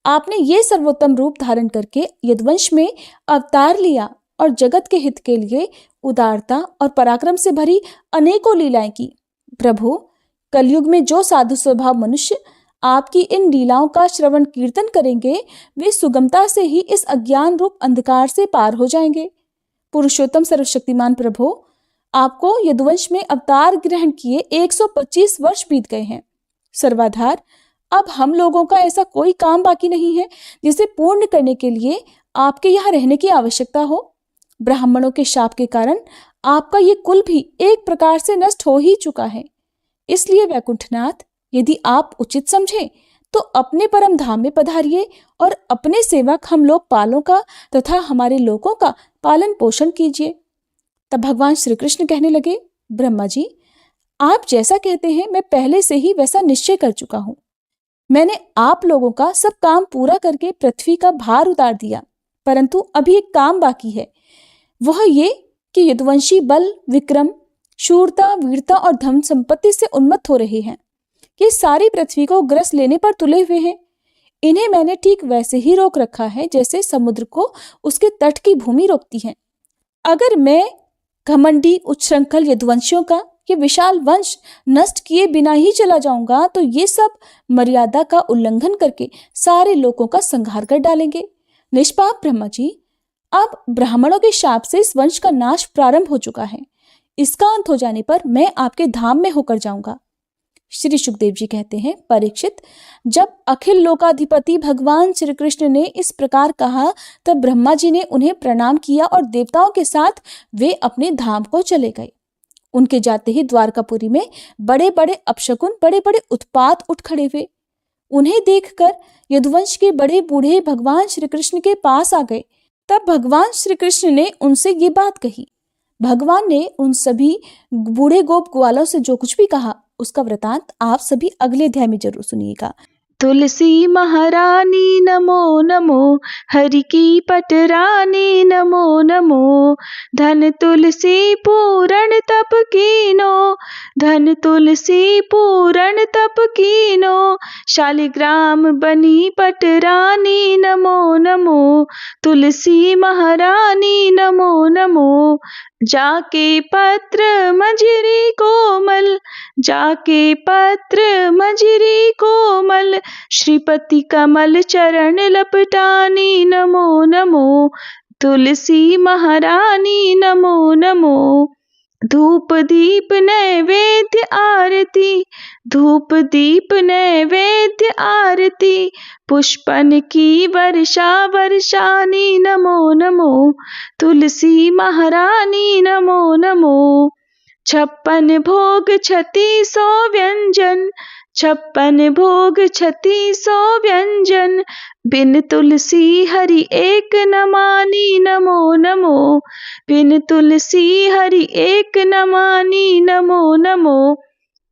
आपने ये सर्वोत्तम रूप धारण करके यदुवंश में अवतार लिया और जगत के हित के लिए उदारता और पराक्रम से भरी अनेकों लीलाएं की। प्रभु, कलयुग में जो साधु स्वभाव मनुष्य आपकी इन लीलाओं का श्रवण कीर्तन करेंगे वे सुगमता से ही इस अज्ञान रूप अंधकार से पार हो जाएंगे। पुरुषोत्तम सर्वशक्तिमान प्रभु, आपको यदुवंश में अवतार ग्रहण किए 125 वर्ष बीत गए हैं। सर्वाधार, अब हम लोगों का ऐसा कोई काम बाकी नहीं है जिसे पूर्ण करने के लिए आपके यहाँ रहने की आवश्यकता हो। ब्राह्मणों के शाप के कारण आपका ये कुल भी एक प्रकार से नष्ट हो ही चुका है। इसलिए वैकुंठनाथ, यदि आप उचित समझें तो अपने परम धाम में पधारिए और अपने सेवक हम लोग पालों का तथा हमारे लोगों का पालन पोषण कीजिए। तब भगवान श्री कृष्ण कहने लगे, ब्रह्मा जी, आप जैसा कहते हैं मैं पहले से ही वैसा निश्चय कर चुका हूँ। मैंने आप लोगों का सब काम पूरा करके पृथ्वी का भार उतार दिया, परंतु अभी एक काम बाकी है। वह ये कि यदुवंशी बल, विक्रम, शूरता, वीरता और धन संपत्ति से उन्मत्त हो रहे हैं। ये सारी पृथ्वी को ग्रस लेने पर तुले हुए हैं। इन्हें मैंने ठीक वैसे ही रोक रखा है जैसे समुद्र को उसके तट की भूमि रोकती है। अगर मैं घमंडी उच्छृंखल यदुवंशियों का ये विशाल वंश नष्ट किए बिना ही चला जाऊंगा तो ये सब मर्यादा का उल्लंघन करके सारे लोगों का संहार कर डालेंगे। निष्पाप ब्रह्मा जी, अब ब्राह्मणों के शाप से इस वंश का नाश प्रारंभ हो चुका है। इसका अंत हो जाने पर मैं आपके धाम में होकर जाऊंगा। श्री सुखदेव जी कहते हैं, परीक्षित, जब अखिल लोकाधिपति भगवान श्री कृष्ण ने इस प्रकार कहा तब ब्रह्मा जी ने उन्हें प्रणाम किया और देवताओं के साथ वे अपने धाम को चले गए। उनके जाते ही द्वारकापुरी में बड़े बड़े अपशकुन, बड़े बड़े उत्पात उठ खड़े हुए। उन्हें देखकर यदुवंश के बड़े बूढ़े भगवान श्री कृष्ण के पास आ गए। तब भगवान श्री कृष्ण ने उनसे ये बात कही। भगवान ने उन सभी बूढ़े गोप ग्वालों से जो कुछ भी कहा उसका वृतांत आप सभी अगले अध्याय में जरूर सुनिएगा। तुलसी महारानी नमो नमो, हरि की पटरानी नमो नमो, धन तुलसी पूरण तप कीनो, धन तुलसी पूरण तप कीनो, शालिग्राम बनी पटरानी नमो नमो, तुलसी महारानी नमो नमो, जाके पत्र मंजरी कोमल, जाके पत्र मंजरी कोमल, श्रीपति कमल चरण लपटानी नमो नमो, तुलसी महारानी नमो नमो, धूप दीप नैवेद्य आरती, धूप दीप नैवेद्य आरती, पुष्पन की वर्षा वर्षानी नमो नमो, तुलसी महारानी नमो नमो, 56 भोग 3600 व्यंजन, 56 भोग 3600 व्यंजन, बिन तुलसी हरि एक न मानी नमो नमो, बिन तुलसी हरि एक न मानी नमो नमो,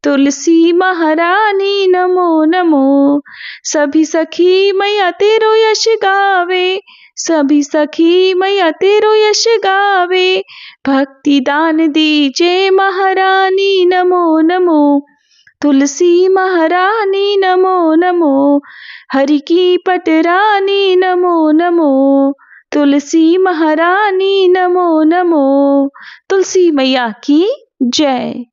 तुलसी महारानी नमो नमो। सभी सखी मैया तेरो यश गावे, सभी सखी मैया तेरो यश गावे, भक्ति दान दीजे महारानी नमो नमो, तुलसी महारानी नमो नमो, हरि की पटरानी नमो नमो, तुलसी महारानी नमो नमो। तुलसी मैया की जय।